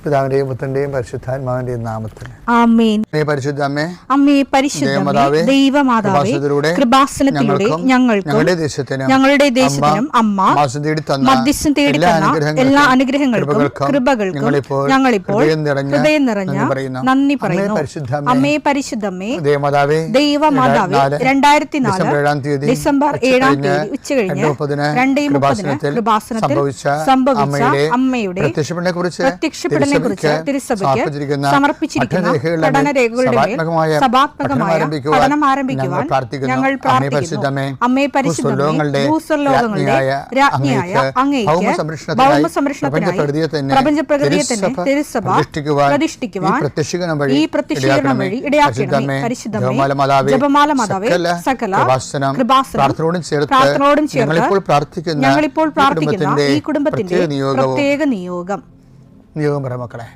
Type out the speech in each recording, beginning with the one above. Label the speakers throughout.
Speaker 1: പിതാവിന്റെയും പുത്രന്റെയും പരിശുദ്ധാത്മാവിന്റെയും നാമത്തിൽ
Speaker 2: ആമേൻ.
Speaker 1: പരിശുദ്ധ അമ്മേ,
Speaker 2: അമ്മേ പരിശുദ്ധമേ, ദൈവമാതാവേ, കൃപാസനത്തിലൂടെ ഞങ്ങളുടെ ദേശത്തിനും അമ്മ മധ്യസ്ഥം തേടി തന്ന എല്ലാ അനുഗ്രഹങ്ങൾക്കും കൃപകൾക്കും ഞങ്ങളിപ്പോൾ ഹൃദയം നിറഞ്ഞ നന്ദി പറയുന്നു. അമ്മേ പരിശുദ്ധമേ, ദൈവമാതാവേ, 2004 ഡിസംബർ 7 ഉച്ചകഴിഞ്ഞ് 2:30 കൃപാസനത്തിൽ സംഭവിച്ച അമ്മയുടെ പ്രത്യക്ഷപ്പെടലിനെ കുറിച്ച് തിരുസഭയ്ക്ക് സമർപ്പിച്ചിരിക്കുന്ന പഠനരേഖകളുടെ മേൽ സഭാത്മകമായ പഠനം ആരംഭിക്കുവാൻ ഞങ്ങൾ പ്രാർത്ഥിക്കുന്നു. അമ്മേ പരിശുദ്ധമേ, ഭൂസ്വർലോകങ്ങളുടെ രാജ്ഞിയായ അങ്ങേയ്ക്ക് ഭൗമസംരക്ഷണത്തിനായി പ്രപഞ്ചപ്രകൃതിയെ തന്നെ തിരുസഭ പ്രതിഷ്ഠിക്കുവാൻ ഈ പ്രത്യക്ഷീകരണം വഴി ഇടയാക്കണമേ. പരിശുദ്ധമേ, ജപമാല മാതാവേ, സകല കൃപാസനം പ്രാർത്ഥനയോടും ചേർത്ത് ഞങ്ങളിപ്പോൾ പ്രാർത്ഥിക്കുന്ന ഈ കുടുംബത്തിന്റെ പ്രത്യേക നിയോഗം
Speaker 1: മക്കളെ.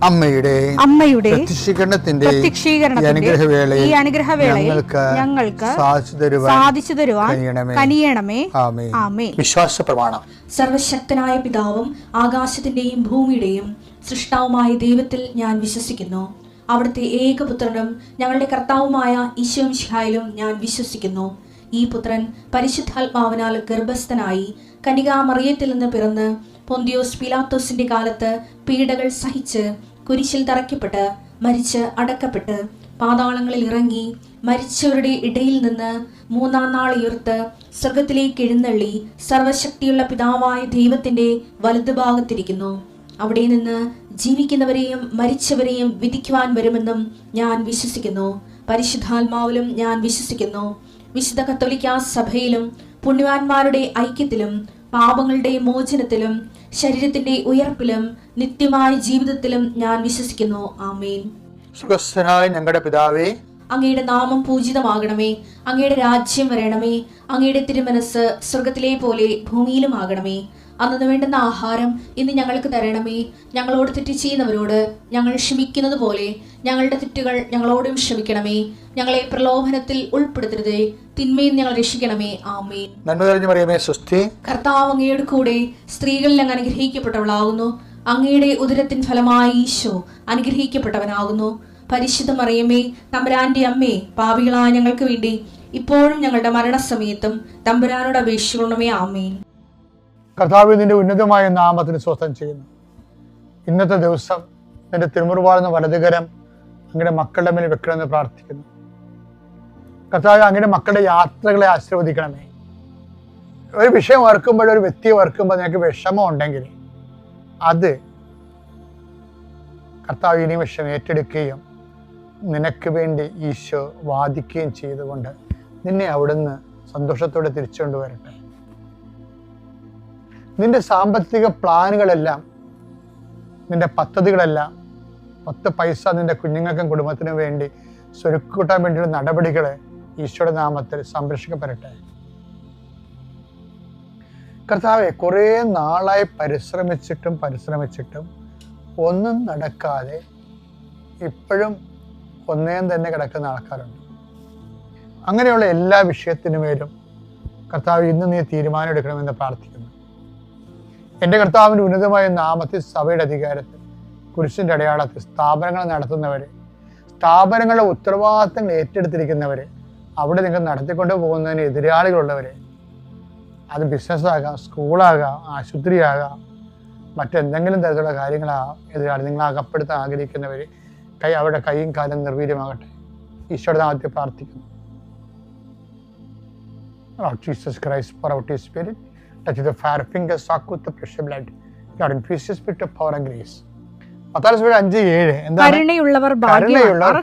Speaker 1: അമ്മയുടെ പ്രത്യക്ഷീകരണത്തിന്റെ ഈ അനുഗ്രഹവേളയിൽ ഞങ്ങൾക്ക് സാധിച്ചു തരുവാൻ കനിയണമേ. ആമേൻ. വിശ്വാസ പ്രമാണം.
Speaker 3: സർവശക്തനായ പിതാവും ആകാശത്തിന്റെയും ഭൂമിയുടെയും സൃഷ്ടാവുമായ ദൈവത്തിൽ ഞാൻ വിശ്വസിക്കുന്നു. അവിടുത്തെ ഏകപുത്രനും ഞങ്ങളുടെ കർത്താവുമായ ഈശോ മിശിഹായിലും ഞാൻ വിശ്വസിക്കുന്നു. ഈ പുത്രൻ പരിശുദ്ധാത്മാവിനാൽ ഗർഭസ്ഥനായി കന്യകാമറിയത്തിൽ നിന്ന് പിറന്ന് പൊന്തിയോസ് പീലാത്തോസിന്റെ കാലത്ത് പീഡകൾ സഹിച്ച് കുരിശിൽ തറയ്ക്കപ്പെട്ട് മരിച്ച് അടക്കപ്പെട്ട് പാതാളങ്ങളിൽ ഇറങ്ങി മരിച്ചവരുടെ ഇടയിൽ നിന്ന് 3-ാം നാൾ ഉയർത്ത് സ്വർഗത്തിലേക്ക് എഴുന്നള്ളി സർവശക്തിയുള്ള പിതാവായ ദൈവത്തിന്റെ വലതുഭാഗത്തിരിക്കുന്നു. അവിടെ നിന്ന് ജീവിക്കുന്നവരെയും മരിച്ചവരെയും വിധിക്കുവാൻ വരുമെന്നും ഞാൻ വിശ്വസിക്കുന്നു. പരിശുദ്ധാത്മാവിലും ഞാൻ വിശ്വസിക്കുന്നു. വിശുദ്ധ കത്തോലിക്കാ സഭയിലും പുണ്യവാന്മാരുടെ ഐക്യത്തിലും പാപങ്ങളുടെ മോചനത്തിലും ശരീരത്തിന്റെ ഉയർപ്പിലും നിത്യമായ ജീവിതത്തിലും ഞാൻ വിശ്വസിക്കുന്നു. ആമേൻ.
Speaker 1: സുഖസ്ഥനായ ഞങ്ങളുടെ പിതാവേ,
Speaker 3: അങ്ങയുടെ നാമം പൂജിതമാകണമേ. അങ്ങയുടെ രാജ്യം വരണമേ. അങ്ങയുടെ തിരുമനസ് സ്വർഗത്തിലെ പോലെ ഭൂമിയിലും ആകണമേ. അന്നു വേണ്ടുന്ന ആഹാരം ഇന്ന് ഞങ്ങൾക്ക് തരണമേ. ഞങ്ങളോട് തെറ്റ് ചെയ്യുന്നവരോട് ഞങ്ങൾ ക്ഷമിക്കുന്നത് പോലെ ഞങ്ങളുടെ തെറ്റുകൾ ഞങ്ങളോടും ക്ഷമിക്കണമേ. ഞങ്ങളെ പ്രലോഭനത്തിൽ ഉൾപ്പെടുത്തരുതേ, തിന്മയിൽ ഞങ്ങൾ രക്ഷിക്കണമേ. ആമേൻ. കർത്താവ് അങ്ങയുടെ കൂടെ സ്ത്രീകളിൽ അങ്ങ് അനുഗ്രഹിക്കപ്പെട്ടവളാകുന്നു. അങ്ങയുടെ ഉദരത്തിൻ ഫലമായി ഈശോ അനുഗ്രഹിക്കപ്പെട്ടവനാകുന്നു. പരിശുദ്ധ മറിയമേ, തമ്പുരാന്റെ അമ്മേ, പാപികളായ ഞങ്ങൾക്ക് വേണ്ടി ഇപ്പോഴും ഞങ്ങളുടെ മരണസമയത്തും തമ്പുരാനോട് അപേക്ഷിക്കണമേ. ആമേൻ.
Speaker 1: കർത്താവ് നിന്റെ ഉന്നതമായ നാമത്തിന് സ്വസ്ഥം ചെയ്യുന്നു. ഇന്നത്തെ ദിവസം നിന്റെ തിരുമുറുവാർന്ന വലതുകരം അങ്ങയുടെ മക്കളുടെ മേൽ വെക്കണമെന്ന് പ്രാർത്ഥിക്കുന്നു. കർത്താവ് അങ്ങയുടെ മക്കളുടെ യാത്രകളെ ആശീർവദിക്കണമേ. ഒരു വിഷയം ഓർക്കുമ്പോൾ, ഒരു വ്യക്തിയെ ഓർക്കുമ്പോൾ നിനക്ക് വിഷമം ഉണ്ടെങ്കിൽ അത് കർത്താവ് ഈ നിമിഷം ഏറ്റെടുക്കുകയും നിനക്ക് വേണ്ടി ഈശോ വാദിക്കുകയും ചെയ്തുകൊണ്ട് നിന്നെ അവിടുന്ന് സന്തോഷത്തോടെ തിരിച്ചുകൊണ്ടുവരട്ടെ. നിന്റെ സാമ്പത്തിക പ്ലാനുകളെല്ലാം, നിന്റെ പദ്ധതികളെല്ലാം, 10 പൈസ നിന്റെ കുഞ്ഞുങ്ങൾക്കും കുടുംബത്തിനും വേണ്ടി സ്വരുക്കൂട്ടാൻ വേണ്ടിയുള്ള നടപടികൾ ഈശോയുടെ നാമത്തിൽ സംരക്ഷിക്കപ്പെടട്ടെ. കർത്താവെ, കുറേ നാളായി പരിശ്രമിച്ചിട്ടും ഒന്നും നടക്കാതെ ഇപ്പോഴും ഒന്നേം തന്നെ കിടക്കുന്ന ആൾക്കാരുണ്ട്. അങ്ങനെയുള്ള എല്ലാ വിഷയത്തിനുമേലും കർത്താവ് ഇന്ന് നീ തീരുമാനം എടുക്കണമെന്ന് പ്രാർത്ഥിക്കുന്നു. എൻ്റെ കർത്താവിൻ്റെ ഉന്നതമായ നാമത്തിൽ സഭയുടെ അധികാരത്തിൽ കുരിശിൻ്റെ അടയാളത്തിൽ സ്ഥാപനങ്ങൾ നടത്തുന്നവരെ, സ്ഥാപനങ്ങളുടെ ഉത്തരവാദിത്തങ്ങൾ ഏറ്റെടുത്തിരിക്കുന്നവരെ, അവിടെ നിങ്ങൾ നടത്തിക്കൊണ്ട് പോകുന്നതിന് എതിരാളികളുള്ളവരെ, അത് ബിസിനസ്സാകാം, സ്കൂളാകാം, ആശുപത്രിയാകാം, മറ്റെന്തെങ്കിലും തരത്തിലുള്ള കാര്യങ്ങളാകാം, എതിരാളി നിങ്ങൾ അകപ്പെടുത്താൻ ആഗ്രഹിക്കുന്നവർ അവരുടെ കൈയും കാലം നിർവീര്യമാകട്ടെ. ഈശോയുടെ നാമത്തിൽ പ്രാർത്ഥിക്കുന്നു. Lord Jesus Christ, pour out your Spirit, touch the fair fingers, soak with the precious blood. Lord, infuse your Spirit of power and grace. Mathai 5:7 എന്താണ്?
Speaker 2: കരുണയുള്ളവർ ഭാഗ്യവാന്മാർ,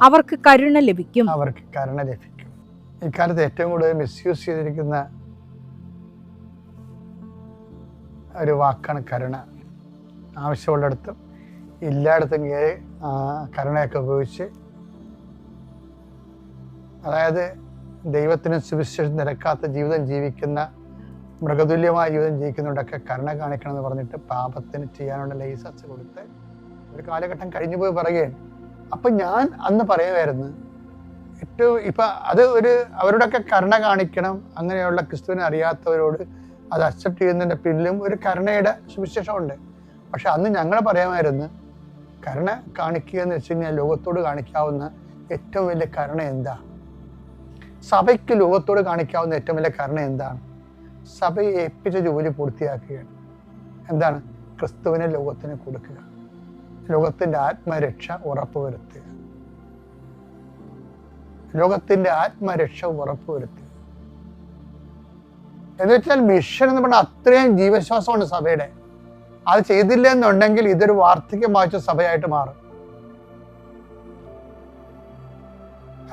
Speaker 2: അവർക്ക് കരുണ ലഭിക്കും.
Speaker 1: അവർക്ക് കരുണ ലഭിക്കും. ഇക്കാലത്ത് ഏറ്റവും കൂടുതൽ മിസ്യൂസ് ചെയ്തിരിക്കുന്ന ഒരു വാക്കാണ് കരുണ. ആവശ്യമുള്ളിടത്തും എല്ലായിടത്തും കയറി കരുണയൊക്കെ ഉപയോഗിച്ച്, അതായത് ദൈവത്തിന് സുവിശേഷം നിരക്കാത്ത ജീവിതം ജീവിക്കുന്ന, മൃഗതുല്യമായ ജീവിതം ജീവിക്കുന്നവരുടെയൊക്കെ കരുണ കാണിക്കണമെന്ന് പറഞ്ഞിട്ട് പാപത്തിന് ചെയ്യാനുള്ള ലൈസൻസ് കൊടുത്ത് ഒരു കാലഘട്ടം കഴിഞ്ഞു പോയി പറയുകയാണ്. അപ്പം ഞാൻ അന്ന് പറയുമായിരുന്നു, ഏറ്റവും ഇപ്പം അത് അവരുടെയൊക്കെ കരുണ കാണിക്കണം, അങ്ങനെയുള്ള ക്രിസ്തുവിനെ അറിയാത്തവരോട് അത് അക്സെപ്റ്റ് ചെയ്യുന്നതിൻ്റെ പിന്നിലും ഒരു കരുണയുടെ സുവിശേഷമുണ്ട്. പക്ഷെ അന്ന് ഞങ്ങൾ പറയാമായിരുന്നു, കരുണ കാണിക്കുക എന്ന് വെച്ച് കഴിഞ്ഞാൽ ലോകത്തോട് കാണിക്കാവുന്ന ഏറ്റവും വലിയ കരുണ എന്താ? സഭയ്ക്ക് ലോകത്തോട് കാണിക്കാവുന്ന ഏറ്റവും വലിയ കരുണ എന്താണ്? സഭയെ ഏൽപ്പിച്ച ജോലി പൂർത്തിയാക്കുകയാണ്. എന്താണ്? ക്രിസ്തുവിനെ ലോകത്തിന് കൊടുക്കുക, ലോകത്തിൻ്റെ ആത്മരക്ഷ ഉറപ്പുവരുത്തുക, ലോകത്തിൻ്റെ ആത്മരക്ഷ ഉറപ്പുവരുത്തുക എന്ന് വെച്ചാൽ മിഷൻ എന്ന് പറഞ്ഞാൽ അത്രയും ജീവശ്വാസമാണ് സഭയുടെ. അത് ചെയ്തില്ല എന്നുണ്ടെങ്കിൽ ഇതൊരു വാർദ്ധക്യം വായിച്ച സഭയായിട്ട് മാറും.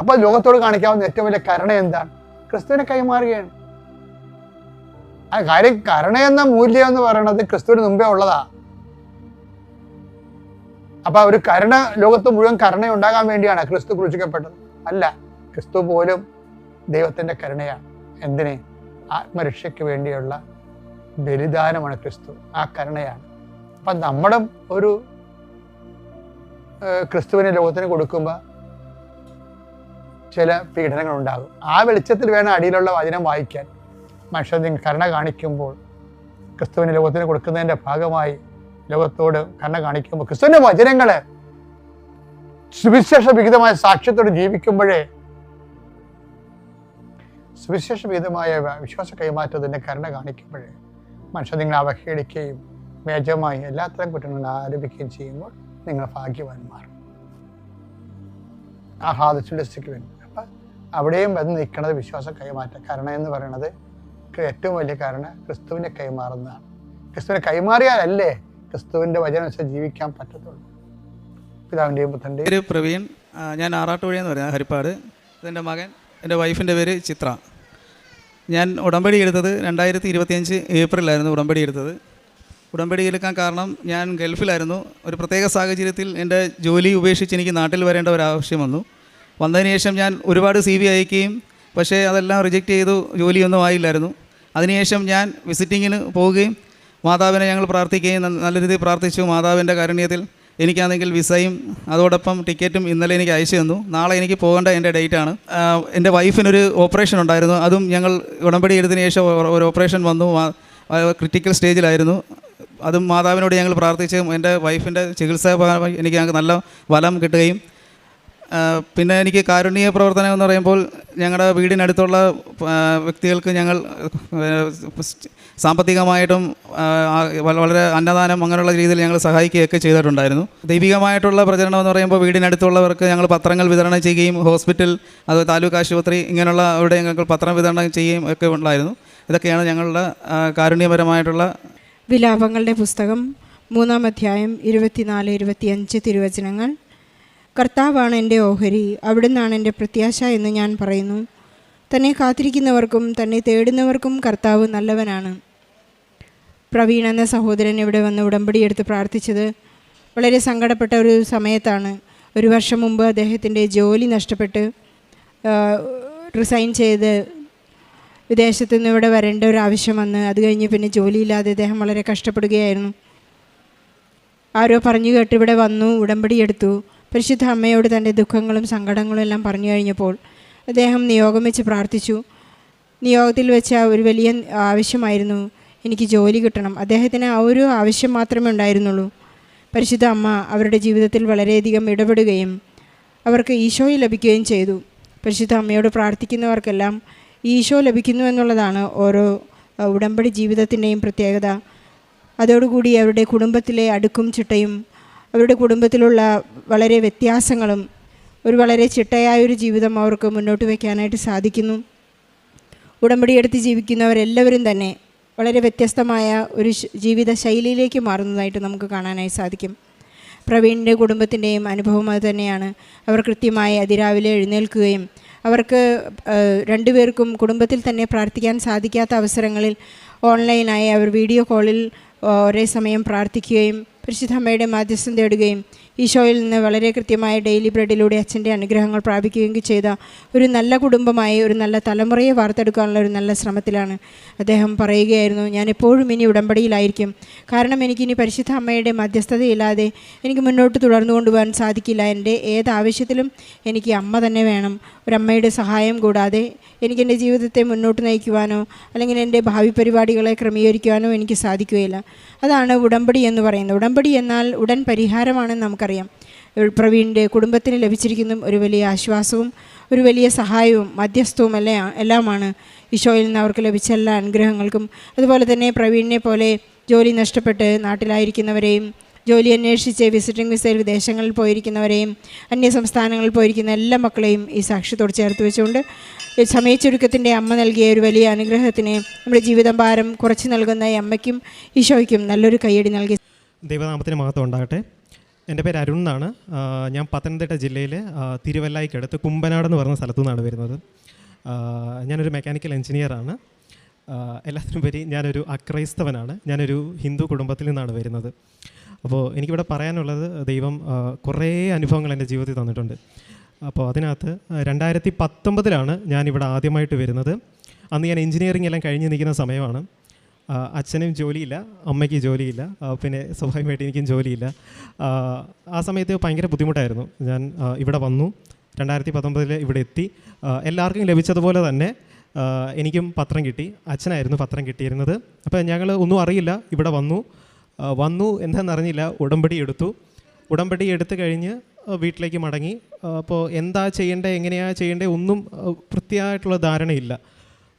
Speaker 1: അപ്പൊ ലോകത്തോട് കാണിക്കാവുന്ന ഏറ്റവും വലിയ കരുണ എന്താണ്? ക്രിസ്തുവിനെ കൈമാറുകയാണ്. ആ കാര്യം, കരുണ എന്ന മൂല്യം എന്ന് പറയുന്നത് ക്രിസ്തുവിന് മുമ്പേ ഉള്ളതാ. അപ്പൊ ഒരു കരുണ, ലോകത്ത് മുഴുവൻ കരുണ ഉണ്ടാകാൻ വേണ്ടിയാണ് ക്രിസ്തു ക്രൂശിക്കപ്പെട്ടത്? അല്ല, ക്രിസ്തു പോലും ദൈവത്തിന്റെ കരുണയാണ്. എന്തിനെ? ആത്മരക്ഷയ്ക്ക് വേണ്ടിയുള്ള ബലിദാനമാണ് ക്രിസ്തു. ആ കരുണയാണ്. അപ്പൊ നമ്മുടെ ഒരു ക്രിസ്തുവിനെ ലോകത്തിന് കൊടുക്കുമ്പോൾ ചില പീഡനങ്ങൾ ഉണ്ടാകും. ആ വെളിച്ചത്തിൽ വേണം അടിയിലുള്ള വചനം വായിക്കാൻ. മനുഷ്യൻ കരുണ കാണിക്കുമ്പോൾ, ക്രിസ്തുവിനെ ലോകത്തിന് കൊടുക്കുന്നതിൻ്റെ ഭാഗമായി ലോകത്തോട് കരുണ കാണിക്കുമ്പോൾ, ക്രിസ്തുവിൻ്റെ വചനങ്ങള് സുവിശേഷ വിഹിതമായ സാക്ഷ്യത്തോട് ജീവിക്കുമ്പോഴേ സുവിശേഷ വിഹിതമായ വിശ്വാസ കൈമാറ്റത്തിൻ്റെ കരുണ കാണിക്കുമ്പോഴേ മനുഷ്യൻ നിങ്ങളെ അവഹേളിക്കുകയും മേജമായി എല്ലാത്തരം കുറ്റങ്ങളും ആരോപിക്കുകയും ചെയ്യുമ്പോൾ നിങ്ങൾ ഭാഗ്യവാന്മാർ, ആഹ്ലാദിച്ചുല്ലസിക്ക് വേണ്ടി. അപ്പം അവിടെയും വന്ന് നിൽക്കുന്നത് വിശ്വാസ കൈമാറ്റം. കരുണ എന്ന് പറയുന്നത് ഏറ്റവും വലിയ കരുണ ക്രിസ്തുവിനെ കൈമാറുന്നതാണ്. ക്രിസ്തുവിനെ കൈമാറിയാലല്ലേ ക്രിസ്തുവിൻ്റെ വചനം അനുസരിച്ച് ജീവിക്കാൻ പറ്റത്തുള്ളൂ. പിതാവിൻ്റെയും പുത്രൻ്റെയും
Speaker 4: പേര് പ്രവീൺ. ഞാൻ ആറാട്ടുപുഴ എന്ന് പറയുന്നത് ഹരിപ്പാട്. ഇതെൻ്റെ മകൻ, എൻ്റെ വൈഫിൻ്റെ പേര് ചിത്ര. ഞാൻ ഉടമ്പടി എടുത്തത് 2025 ഏപ്രിലായിരുന്നു ഉടമ്പടി എടുത്തത്. ഉടമ്പടി എടുക്കാൻ കാരണം ഞാൻ ഗൾഫിലായിരുന്നു. ഒരു പ്രത്യേക സാഹചര്യത്തിൽ എൻ്റെ ജോലി ഉപേക്ഷിച്ച് എനിക്ക് നാട്ടിൽ വരേണ്ട ഒരു ആവശ്യം വന്നു. വന്നതിന് ശേഷം ഞാൻ ഒരുപാട് CV അയക്കുകയും പക്ഷേ അതെല്ലാം റിജക്റ്റ് ചെയ്തു, ജോലിയൊന്നും ആയില്ലായിരുന്നു. അതിനുശേഷം ഞാൻ വിസിറ്റിങ്ങിന് പോവുകയും മാതാവിനെ ഞങ്ങൾ പ്രാർത്ഥിക്കുകയും നല്ല രീതിയിൽ പ്രാർത്ഥിച്ചു. മാതാവിൻ്റെ കാരുണ്യത്തിൽ എനിക്കാണെങ്കിൽ വിസയും അതോടൊപ്പം ടിക്കറ്റും ഇന്നലെ എനിക്ക് അയച്ചു തന്നു. നാളെ എനിക്ക് പോകേണ്ട എൻ്റെ ഡേറ്റാണ്. എൻ്റെ വൈഫിനൊരു ഓപ്പറേഷൻ ഉണ്ടായിരുന്നു. അതും ഞങ്ങൾ ഉടമ്പടി എടുത്തതിന് ശേഷം ഒരു ഓപ്പറേഷൻ വന്നു, ക്രിട്ടിക്കൽ സ്റ്റേജിലായിരുന്നു. അതും മാതാവിനോട് ഞങ്ങൾ പ്രാർത്ഥിച്ച് എൻ്റെ വൈഫിൻ്റെ ചികിത്സ എനിക്ക് ഞങ്ങൾക്ക് നല്ല ഫലം കിട്ടുകയും, പിന്നെ എനിക്ക് കാരുണ്യ പ്രവർത്തനം എന്ന് പറയുമ്പോൾ ഞങ്ങളുടെ വീടിനടുത്തുള്ള വ്യക്തികൾക്ക് ഞങ്ങൾ സാമ്പത്തികമായിട്ടും വളരെ അന്നദാനം അങ്ങനെയുള്ള രീതിയിൽ ഞങ്ങൾ സഹായിക്കുകയൊക്കെ ചെയ്തിട്ടുണ്ടായിരുന്നു. ദൈവികമായിട്ടുള്ള പ്രചരണം എന്ന് പറയുമ്പോൾ വീടിനടുത്തുള്ളവർക്ക് ഞങ്ങൾ പത്രങ്ങൾ വിതരണം ചെയ്യുകയും ഹോസ്പിറ്റൽ, അത് താലൂക്ക് ആശുപത്രി ഇങ്ങനെയുള്ള അവിടെ ഞങ്ങൾ പത്രം വിതരണം ചെയ്യുകയും ഒക്കെ ഉണ്ടായിരുന്നു. ഇതൊക്കെയാണ് ഞങ്ങളുടെ കാരുണ്യപരമായിട്ടുള്ള.
Speaker 5: വിലാപങ്ങളുടെ പുസ്തകം 3-ാം അധ്യായം 24-25 തിരുവചനങ്ങൾ. കർത്താവാണ് എൻ്റെ ഓഹരി, അവിടുന്നാണ് എൻ്റെ പ്രത്യാശ എന്ന് ഞാൻ പറയുന്നു. തന്നെ കാത്തിരിക്കുന്നവർക്കും തന്നെ തേടുന്നവർക്കും കർത്താവ് നല്ലവനാണ്. പ്രവീൺ എന്ന സഹോദരൻ ഇവിടെ വന്ന് ഉടമ്പടിയെടുത്ത് പ്രാർത്ഥിച്ചത് വളരെ സങ്കടപ്പെട്ട ഒരു സമയത്താണ്. 1 വർഷം മുമ്പ് അദ്ദേഹത്തിൻ്റെ ജോലി നഷ്ടപ്പെട്ട് റിസൈൻ ചെയ്ത് വിദേശത്തു നിന്ന് ഇവിടെ വരേണ്ട ഒരു ആവശ്യം വന്ന്, അത് കഴിഞ്ഞ് പിന്നെ ജോലിയില്ലാതെ അദ്ദേഹം വളരെ കഷ്ടപ്പെടുകയായിരുന്നു. ആരോ പറഞ്ഞു കേട്ട് ഇവിടെ വന്നു, ഉടമ്പടിയെടുത്തു. പരിശുദ്ധ അമ്മയോട് തൻ്റെ ദുഃഖങ്ങളും സങ്കടങ്ങളും എല്ലാം പറഞ്ഞു കഴിഞ്ഞപ്പോൾ അദ്ദേഹം നിയോഗം വെച്ച് പ്രാർത്ഥിച്ചു. നിയോഗത്തിൽ വെച്ച ഒരു വലിയ ആവശ്യമായിരുന്നു, എനിക്ക് ജോലി കിട്ടണം. അദ്ദേഹത്തിന് ആ ഒരു ആവശ്യം മാത്രമേ ഉണ്ടായിരുന്നുള്ളൂ. പരിശുദ്ധ അമ്മ അവരുടെ ജീവിതത്തിൽ വളരെയധികം ഇടപെടുകയും അവർക്ക് ഈശോയെ ലഭിക്കുകയും ചെയ്തു. പരിശുദ്ധ അമ്മയോട് പ്രാർത്ഥിക്കുന്നവർക്കെല്ലാം ഈശോ ലഭിക്കുന്നു എന്നുള്ളതാണ് ഓരോ ഉടമ്പടി ജീവിതത്തിൻ്റെയും പ്രത്യേകത. അതോടുകൂടി അവരുടെ കുടുംബത്തിലെ അടുക്കും ചിട്ടയും അവരുടെ കുടുംബത്തിലുള്ള വളരെ വ്യത്യാസങ്ങളും ഒരു വളരെ ചിട്ടയായൊരു ജീവിതം അവർക്ക് മുന്നോട്ട് വയ്ക്കാനായിട്ട് സാധിക്കുന്നു. ഉടമ്പടി എടുത്ത് ജീവിക്കുന്നവരെല്ലാവരും തന്നെ വളരെ വ്യത്യസ്തമായ ഒരു ജീവിത ശൈലിയിലേക്ക് മാറുന്നതായിട്ട് നമുക്ക് കാണാനായി സാധിക്കും. പ്രവീണിൻ്റെ കുടുംബത്തിൻ്റെയും അനുഭവം അത് തന്നെയാണ്. അവർ കൃത്യമായി അതിരാവിലെ എഴുന്നേൽക്കുകയും അവർക്ക് രണ്ടുപേർക്കും കുടുംബത്തിൽ തന്നെ പ്രാർത്ഥിക്കാൻ സാധിക്കാത്ത അവസരങ്ങളിൽ ഓൺലൈനായി അവർ വീഡിയോ കോളിൽ ഒരേ സമയം പ്രാർത്ഥിക്കുകയും പരിശുദ്ധ അമ്മയുടെ മാധ്യസ്ഥം തേടുകയും ഈശോയിൽ നിന്ന് വളരെ കൃത്യമായ ഡെയിലി ബ്രെഡിലൂടെ അച്ഛൻ്റെ അനുഗ്രഹങ്ങൾ പ്രാപിക്കുകയും ചെയ്ത ഒരു നല്ല കുടുംബമായി ഒരു നല്ല തലമുറയെ വാർത്തെടുക്കാനുള്ള ഒരു നല്ല ശ്രമത്തിലാണ്. അദ്ദേഹം പറയുകയായിരുന്നു, ഞാൻ എപ്പോഴും ഇനി ഉടമ്പടിയിലായിരിക്കും. കാരണം എനിക്കിനി പരിശുദ്ധ അമ്മയുടെ മധ്യസ്ഥതയില്ലാതെ എനിക്ക് മുന്നോട്ട് തുടർന്നു കൊണ്ടുപോകാൻ സാധിക്കില്ല. എൻ്റെ ഏതാവശ്യത്തിലും എനിക്ക് അമ്മ തന്നെ വേണം. ഒരമ്മയുടെ സഹായം കൂടാതെ എനിക്കെൻ്റെ ജീവിതത്തെ മുന്നോട്ട് നയിക്കുവാനോ അല്ലെങ്കിൽ എൻ്റെ ഭാവി പരിപാടികളെ ക്രമീകരിക്കുവാനോ എനിക്ക് സാധിക്കുകയില്ല. അതാണ് ഉടമ്പടി എന്ന് പറയുന്നത്. ഉടമ്പടി എന്നാൽ ഉടൻ പരിഹാരമാണെന്ന് നമുക്കറിയാം. പ്രവീണിൻ്റെ കുടുംബത്തിന് ലഭിച്ചിരിക്കുന്ന ഒരു വലിയ ആശ്വാസവും ഒരു വലിയ സഹായവും മധ്യസ്ഥവും എല്ലാമാണ് ഈശോയിൽ നിന്ന് അവർക്ക് ലഭിച്ച എല്ലാ അനുഗ്രഹങ്ങൾക്കും. അതുപോലെ തന്നെ പ്രവീണിനെ പോലെ ജോലി നഷ്ടപ്പെട്ട് നാട്ടിലായിരിക്കുന്നവരെയും ജോലി അന്വേഷിച്ച് വിസിറ്റിംഗ് വിസയിൽ വിദേശങ്ങളിൽ പോയിരിക്കുന്നവരെയും അന്യസംസ്ഥാനങ്ങളിൽ പോയിരിക്കുന്ന എല്ലാ മക്കളെയും ഈ സാക്ഷ്യത്തോട് ചേർത്ത് വെച്ചുകൊണ്ട് സമയച്ചുരുക്കത്തിൻ്റെ അമ്മ നൽകിയ ഒരു വലിയ അനുഗ്രഹത്തിന് നമ്മുടെ ജീവിതം ഭാരം കുറച്ച് നൽകുന്ന ഈ അമ്മയ്ക്കും ഈശോയ്ക്കും നല്ലൊരു കയ്യടി നൽകി.
Speaker 6: ദൈവനാമത്തിന് മഹത്വം ഉണ്ടാകട്ടെ. എൻ്റെ പേര് അരുൺ എന്നാണ്. ഞാൻ പത്തനംതിട്ട ജില്ലയിൽ തിരുവല്ലായിക്കടുത്ത് കുമ്പനാട് എന്ന് പറയുന്ന സ്ഥലത്തു നിന്നാണ് വരുന്നത്. ഞാനൊരു മെക്കാനിക്കൽ എഞ്ചിനീയറാണ്. എല്ലാത്തിനുപരി ഞാനൊരു അക്രൈസ്തവനാണ്. ഞാനൊരു ഹിന്ദു കുടുംബത്തിൽ നിന്നാണ് വരുന്നത്. അപ്പോൾ എനിക്കിവിടെ പറയാനുള്ളത്, ദൈവം കുറേ അനുഭവങ്ങൾ എൻ്റെ ജീവിതത്തിൽ തന്നിട്ടുണ്ട്. അപ്പോൾ അതിനകത്ത് 2019 ഞാനിവിടെ ആദ്യമായിട്ട് വരുന്നത്. അന്ന് ഞാൻ എഞ്ചിനീയറിംഗ് എല്ലാം കഴിഞ്ഞ് നിൽക്കുന്ന സമയമാണ്. അച്ഛനും ജോലിയില്ല, അമ്മയ്ക്ക് ജോലിയില്ല, പിന്നെ സ്വാഭാവികമായിട്ട് എനിക്കും ജോലിയില്ല. ആ സമയത്ത് ഭയങ്കര ബുദ്ധിമുട്ടായിരുന്നു. ഞാൻ ഇവിടെ വന്നു, 2019 ഇവിടെ എത്തി. എല്ലാവർക്കും ലഭിച്ചതുപോലെ തന്നെ എനിക്കും പത്രം കിട്ടി. അച്ഛനായിരുന്നു പത്രം കിട്ടിയിരുന്നത്. അപ്പോൾ ഞങ്ങൾ ഒന്നും അറിയില്ല, ഇവിടെ വന്നു എന്താണെന്നറിഞ്ഞില്ല. ഉടമ്പടി എടുത്തു കഴിഞ്ഞ് വീട്ടിലേക്ക് മടങ്ങി. അപ്പോൾ എന്താ ചെയ്യേണ്ടത്, എങ്ങനെയാണ് ചെയ്യേണ്ടത് ഒന്നും കൃത്യമായിട്ടുള്ള ധാരണയില്ല.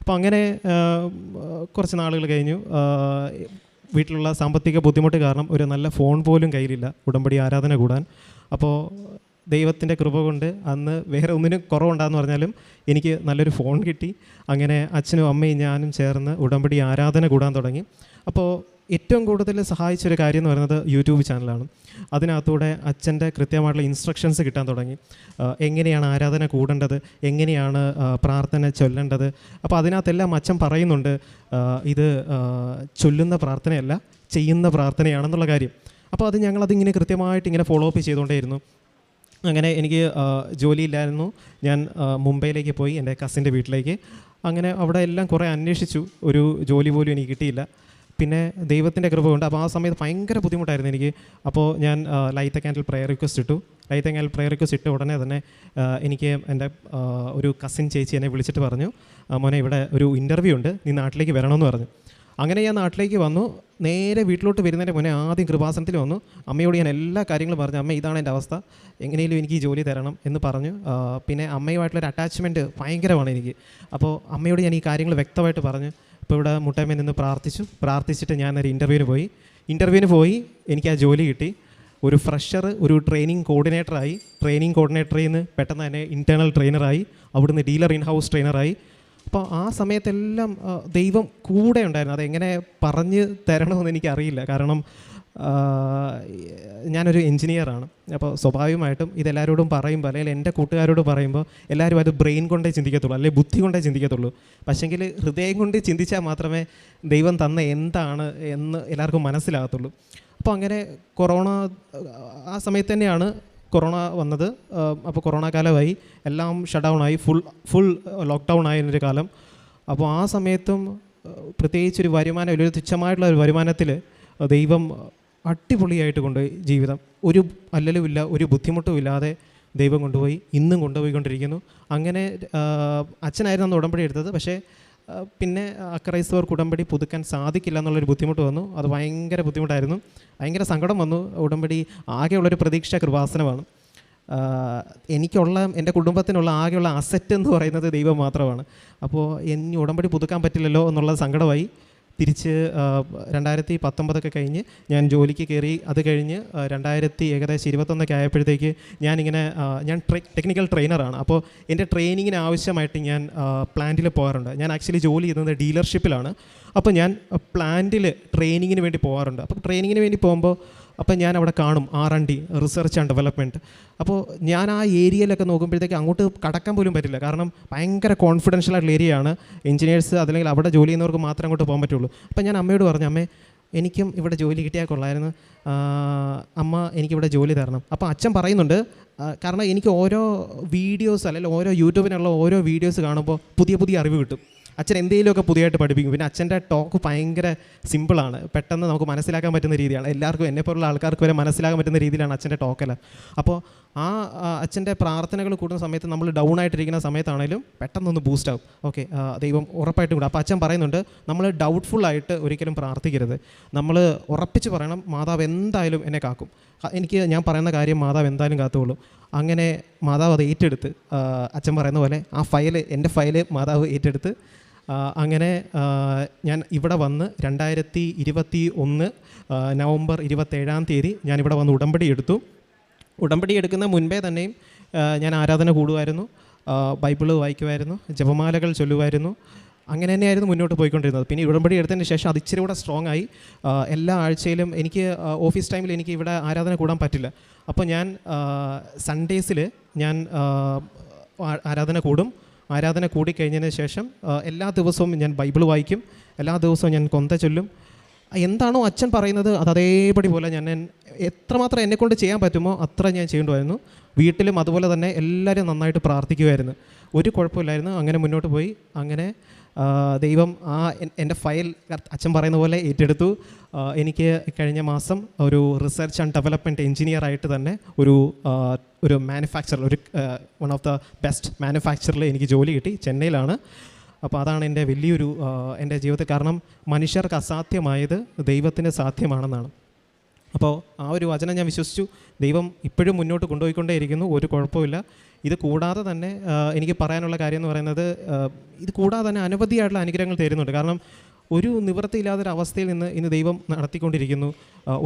Speaker 6: അപ്പോൾ അങ്ങനെ കുറച്ച് നാളുകൾ കഴിഞ്ഞു. വീട്ടിലുള്ള സാമ്പത്തിക ബുദ്ധിമുട്ട് കാരണം ഒരു നല്ല ഫോൺ പോലും കയ്യിലില്ല ഉടമ്പടി ആരാധന കൂടാൻ. അപ്പോൾ ദൈവത്തിൻ്റെ കൃപ കൊണ്ട് അന്ന് വേറെ ഒന്നിനും കുറവുണ്ടാകുന്ന പറഞ്ഞാലും എനിക്ക് നല്ലൊരു ഫോൺ കിട്ടി. അങ്ങനെ അച്ഛനും അമ്മയും ഞാനും ചേർന്ന് ഉടമ്പടി ആരാധന കൂടാൻ തുടങ്ങി. അപ്പോൾ ഏറ്റവും കൂടുതൽ സഹായിച്ചൊരു കാര്യം എന്ന് പറയുന്നത് യൂട്യൂബ് ചാനലാണ്. അതിനകത്തൂടെ അച്ഛൻ്റെ കൃത്യമായിട്ടുള്ള ഇൻസ്ട്രക്ഷൻസ് കിട്ടാൻ തുടങ്ങി. എങ്ങനെയാണ് ആരാധന കൂടേണ്ടത്, എങ്ങനെയാണ് പ്രാർത്ഥന ചൊല്ലേണ്ടത്. അപ്പോൾ അതിനകത്തെല്ലാം അച്ഛൻ പറയുന്നുണ്ട്, ഇത് ചൊല്ലുന്ന പ്രാർത്ഥനയല്ല, ചെയ്യുന്ന പ്രാർത്ഥനയാണെന്നുള്ള കാര്യം. അപ്പോൾ അത് ഞങ്ങളതിങ്ങനെ കൃത്യമായിട്ട് ഇങ്ങനെ ഫോളോ അപ്പ് ചെയ്തുകൊണ്ടേയിരുന്നു. അങ്ങനെ എനിക്ക് ജോലിയില്ലായിരുന്നു. ഞാൻ മുംബൈയിലേക്ക് പോയി, എൻ്റെ കസിൻ്റെ വീട്ടിലേക്ക്. അങ്ങനെ അവിടെ എല്ലാം കുറേ അന്വേഷിച്ചു, ഒരു ജോലി പോലും എനിക്ക് കിട്ടിയില്ല. പിന്നെ ദൈവത്തിൻ്റെ കൃപ കൊണ്ട് അപ്പോൾ ആ സമയത്ത് ഭയങ്കര ബുദ്ധിമുട്ടായിരുന്നു എനിക്ക്. അപ്പോൾ ഞാൻ ലൈറ്റ് ക്യാൻഡിൽ പ്രയർ റിക്വസ്റ്റ് ഇട്ട ഉടനെ തന്നെ എനിക്ക് എൻ്റെ ഒരു കസിൻ ചേച്ചി എന്നെ വിളിച്ചിട്ട് പറഞ്ഞു, മോനെ ഇവിടെ ഒരു ഇൻ്റർവ്യൂ ഉണ്ട്, നീ നാട്ടിലേക്ക് വരണമെന്ന് പറഞ്ഞു. അങ്ങനെ ഞാൻ നാട്ടിലേക്ക് വന്നു. നേരെ വീട്ടിലോട്ട് വരുന്നതിൻ്റെ മുന്നേ ആദ്യം കൃപാസനത്തിൽ വന്നു. അമ്മയോട് ഞാൻ എല്ലാ കാര്യങ്ങളും പറഞ്ഞു, അമ്മ ഇതാണ് എൻ്റെ അവസ്ഥ, എങ്ങനെയും എനിക്ക് ഈ ജോലി തരണം എന്ന് പറഞ്ഞു. പിന്നെ അമ്മയുമായിട്ടുള്ളൊരു അറ്റാച്ച്മെൻറ്റ് ഭയങ്കരമാണ് എനിക്ക്. അപ്പോൾ അമ്മയോട് ഞാൻ ഈ കാര്യങ്ങൾ വ്യക്തമായിട്ട് പറഞ്ഞു. അപ്പോൾ ഇവിടെ മുട്ടമ്മയിൽ നിന്ന് പ്രാർത്ഥിച്ചിട്ട് ഞാനൊരു ഇൻ്റർവ്യൂവിന് പോയി. എനിക്ക് ആ ജോലി കിട്ടി. ഒരു ഫ്രഷർ, ഒരു ട്രെയിനിങ് കോർഡിനേറ്ററിൽ നിന്ന് പെട്ടെന്ന് തന്നെ ഇൻറ്റേർണൽ ട്രെയിനറായി, അവിടുന്ന് ഡീലർ ഇൻ ഹൗസ് ട്രെയിനറായി. അപ്പോൾ ആ സമയത്തെല്ലാം ദൈവം കൂടെ ഉണ്ടായിരുന്നു. അതെങ്ങനെ പറഞ്ഞു തരണമെന്ന് എനിക്കറിയില്ല. കാരണം ഞാനൊരു എഞ്ചിനീയറാണ്. അപ്പോൾ സ്വാഭാവികമായിട്ടും ഇതെല്ലാവരോടും പറയുമ്പോൾ, അല്ലെങ്കിൽ എൻ്റെ കൂട്ടുകാരോട് പറയുമ്പോൾ എല്ലാവരും അത് ബ്രെയിൻ കൊണ്ടേ ചിന്തിക്കത്തുള്ളൂ, അല്ലെങ്കിൽ ബുദ്ധി കൊണ്ടേ ചിന്തിക്കത്തുള്ളൂ. പക്ഷേങ്കിൽ ഹൃദയം കൊണ്ട് ചിന്തിച്ചാൽ മാത്രമേ ദൈവം തന്ന എന്താണ് എന്ന് എല്ലാവർക്കും മനസ്സിലാകത്തുള്ളൂ. അപ്പോൾ അങ്ങനെ ആ സമയത്ത് തന്നെയാണ് കൊറോണ വന്നത്. അപ്പോൾ കൊറോണ കാലമായി, എല്ലാം ഷട്ട് ഡൗൺ ആയി, ഫുൾ ലോക്ക്ഡൗൺ ആയിരുന്നൊരു കാലം. അപ്പോൾ ആ സമയത്തും പ്രത്യേകിച്ചൊരു വരുമാനം, ഒരു തുച്ഛമായിട്ടുള്ള ഒരു വരുമാനത്തിൽ ദൈവം അടിപൊളിയായിട്ട് കൊണ്ടുപോയി ജീവിതം. ഒരു അല്ലലുമില്ല, ഒരു ബുദ്ധിമുട്ടും ഇല്ലാതെ ദൈവം കൊണ്ടുപോയി, ഇന്നും കൊണ്ടുപോയിക്കൊണ്ടിരിക്കുന്നു. അങ്ങനെ അച്ഛനായിരുന്നു അന്ന് ഉടമ്പടി എടുത്തത്. പക്ഷേ പിന്നെ അക്രൈസ്തവർക്ക് ഉടമ്പടി പുതുക്കാൻ സാധിക്കില്ല എന്നുള്ളൊരു ബുദ്ധിമുട്ട് വന്നു. അത് ഭയങ്കര ബുദ്ധിമുട്ടായിരുന്നു, ഭയങ്കര സങ്കടം വന്നു. ഉടമ്പടി ആകെയുള്ളൊരു പ്രതീക്ഷ കൃപാസനമാണ്. എൻ്റെ കുടുംബത്തിനുള്ള ആകെയുള്ള അസറ്റ് എന്ന് പറയുന്നത് ദൈവം മാത്രമാണ്. അപ്പോൾ ഇനി ഉടമ്പടി പുതുക്കാൻ പറ്റില്ലല്ലോ എന്നുള്ള സങ്കടമായി. തിരിച്ച് 2019 കഴിഞ്ഞ് ഞാൻ ജോലിക്ക് കയറി. അത് കഴിഞ്ഞ് 2021 ആയപ്പോഴത്തേക്ക് ഞാൻ ടെക്നിക്കൽ ട്രെയിനറാണ്. അപ്പോൾ എൻ്റെ ട്രെയിനിങ്ങിന് ആവശ്യമായിട്ട് ഞാൻ പ്ലാന്റിൽ പോകാറുണ്ട്. ഞാൻ ആക്ച്വലി ജോലി ചെയ്യുന്നത് ഡീലർഷിപ്പിലാണ്. അപ്പോൾ ഞാൻ പ്ലാന്റിൽ ട്രെയിനിങ്ങിന് വേണ്ടി പോകാറുണ്ട്. അപ്പോൾ ട്രെയിനിങ്ങിന് വേണ്ടി പോകുമ്പോൾ ഞാൻ അവിടെ കാണും R&D, റിസർച്ച് ആൻഡ് ഡെവലപ്മെൻറ്റ്. അപ്പോൾ ഞാൻ ആ ഏരിയയിലൊക്കെ നോക്കുമ്പോഴത്തേക്ക് അങ്ങോട്ട് കടക്കാൻ പോലും പറ്റില്ല. കാരണം ഭയങ്കര കോൺഫിഡൻഷ്യൽ ആയിട്ടുള്ള ഏരിയയാണ്. എഞ്ചിനീയേഴ്സ് അതല്ലെങ്കിൽ അവിടെ ജോലി ചെയ്യുന്നവർക്ക് മാത്രമേ അങ്ങോട്ട് പോകാൻ പറ്റുള്ളൂ. അപ്പോൾ ഞാൻ അമ്മയോട് പറഞ്ഞു, അമ്മേ എനിക്കും ഇവിടെ ജോലി കിട്ടിയാൽ കൊള്ളായിരുന്നു, അമ്മ എനിക്കിവിടെ ജോലി തരണം. അപ്പോൾ അച്ഛൻ പറയുന്നുണ്ട്, കാരണം എനിക്ക് ഓരോ വീഡിയോസ് അല്ലെങ്കിൽ ഓരോ യൂട്യൂബിനുള്ള ഓരോ വീഡിയോസ് കാണുമ്പോൾ പുതിയ പുതിയ അറിവ് കിട്ടും. അച്ഛൻ എന്തെങ്കിലുമൊക്കെ പുതിയതായിട്ട് പഠിപ്പിക്കും. പിന്നെ അച്ഛൻ്റെ ടോക്ക് ഭയങ്കര സിമ്പിളാണ്, പെട്ടെന്ന് നമുക്ക് മനസ്സിലാക്കാൻ പറ്റുന്ന രീതിയാണ്. എല്ലാവർക്കും എന്നെപ്പോലുള്ള ആൾക്കാർക്ക് വരെ മനസ്സിലാക്കാൻ പറ്റുന്ന രീതിയിലാണ് അച്ഛൻ്റെ ടോക്കെല്ലാം. അപ്പോൾ ആ അച്ഛൻ്റെ പ്രാർത്ഥനകൾ കൂടുന്ന സമയത്ത് നമ്മൾ ഡൗൺ ആയിട്ടിരിക്കുന്ന സമയത്താണെങ്കിലും പെട്ടെന്നൊന്ന് ബൂസ്റ്റ് ആവും. ഓക്കെ, ദൈവം ഉറപ്പായിട്ടും കൂടെ. അപ്പോൾ അച്ഛൻ പറയുന്നുണ്ട്, നമ്മൾ ഡൗട്ട്ഫുള്ളായിട്ട് ഒരിക്കലും പ്രാർത്ഥിക്കരുത്. നമ്മൾ ഉറപ്പിച്ച് പറയണം, മാതാവ് എന്തായാലും എന്നെ കാക്കും. ഞാൻ പറയുന്ന കാര്യം മാതാവ് എന്തായാലും കാത്തുകൊള്ളും. അങ്ങനെ മാതാവ് അത് ഏറ്റെടുത്ത്, അച്ഛൻ പറയുന്ന പോലെ എൻ്റെ ഫയല് മാതാവ് ഏറ്റെടുത്ത് അങ്ങനെ ഞാൻ ഇവിടെ വന്ന് 2021 നവംബർ 27 ഞാനിവിടെ വന്ന് ഉടമ്പടി എടുത്തു. ഉടമ്പടി എടുക്കുന്ന മുൻപേ തന്നെയും ഞാൻ ആരാധന കൂടുമായിരുന്നു, ബൈബിള് വായിക്കുമായിരുന്നു, ജപമാലകൾ ചൊല്ലുമായിരുന്നു. അങ്ങനെ തന്നെയായിരുന്നു മുന്നോട്ട് പോയിക്കൊണ്ടിരുന്നത്. പിന്നെ ഉടമ്പടി എടുത്തതിന് ശേഷം അത് ഇച്ചിരി കൂടെ സ്ട്രോങ് ആയി. എല്ലാ ആഴ്ചയിലും എനിക്ക് ഓഫീസ് ടൈമിൽ എനിക്ക് ഇവിടെ ആരാധന കൂടാൻ പറ്റില്ല. അപ്പോൾ ഞാൻ സൺഡേസിൽ ഞാൻ ആരാധന കൂടും. ആരാധന കൂടിക്കഴിഞ്ഞതിന് ശേഷം എല്ലാ ദിവസവും ഞാൻ ബൈബിൾ വായിക്കും, എല്ലാ ദിവസവും ഞാൻ കൊന്ത ചൊല്ലും. എന്താണോ അച്ഛൻ പറയുന്നത് അത് അതേപടി പോലെ ഞാൻ എത്രമാത്രം എന്നെക്കൊണ്ട് ചെയ്യാൻ പറ്റുമോ അത്ര ഞാൻ ചെയ്യേണ്ടതായിരുന്നു. വീട്ടിലും അതുപോലെ തന്നെ എല്ലാവരും നന്നായിട്ട് പ്രാർത്ഥിക്കുമായിരുന്നു. ഒരു കുഴപ്പമില്ലായിരുന്നു. അങ്ങനെ മുന്നോട്ട് പോയി. അങ്ങനെ ദൈവം എൻ്റെ ഫയൽ അച്ഛൻ പറയുന്ന പോലെ ഏറ്റെടുത്തു. എനിക്ക് കഴിഞ്ഞ മാസം ഒരു റിസർച്ച് ആൻഡ് ഡെവലപ്മെൻറ്റ് എഞ്ചിനീയറായിട്ട് തന്നെ ഒരു manufacturer, one of the best മാനുഫാക്ചറിൽ എനിക്ക് ജോലി കിട്ടി. ചെന്നൈയിലാണ്. അപ്പോൾ അതാണ് എൻ്റെ വലിയൊരു എൻ്റെ ജീവിതത്തിൽ. കാരണം മനുഷ്യർക്ക് അസാധ്യമായത് ദൈവത്തിന് സാധ്യമാണെന്നാണ്. അപ്പോൾ ആ ഒരു വചനം ഞാൻ വിശ്വസിച്ചു. ദൈവം ഇപ്പോഴും മുന്നോട്ട് കൊണ്ടുപോയിക്കൊണ്ടേയിരിക്കുന്നു, ഒരു കുഴപ്പമില്ല. ഇത് കൂടാതെ തന്നെ എനിക്ക് പറയാനുള്ള കാര്യം എന്ന് പറയുന്നത്, ഇത് കൂടാതെ തന്നെ അനവധിയായിട്ടുള്ള അനുഗ്രഹങ്ങൾ തരുന്നുണ്ട്. കാരണം ഒരു നിവൃത്തിയില്ലാത്തൊരവസ്ഥയിൽ നിന്ന് ഇന്ന് ദൈവം നടത്തിക്കൊണ്ടിരിക്കുന്നു.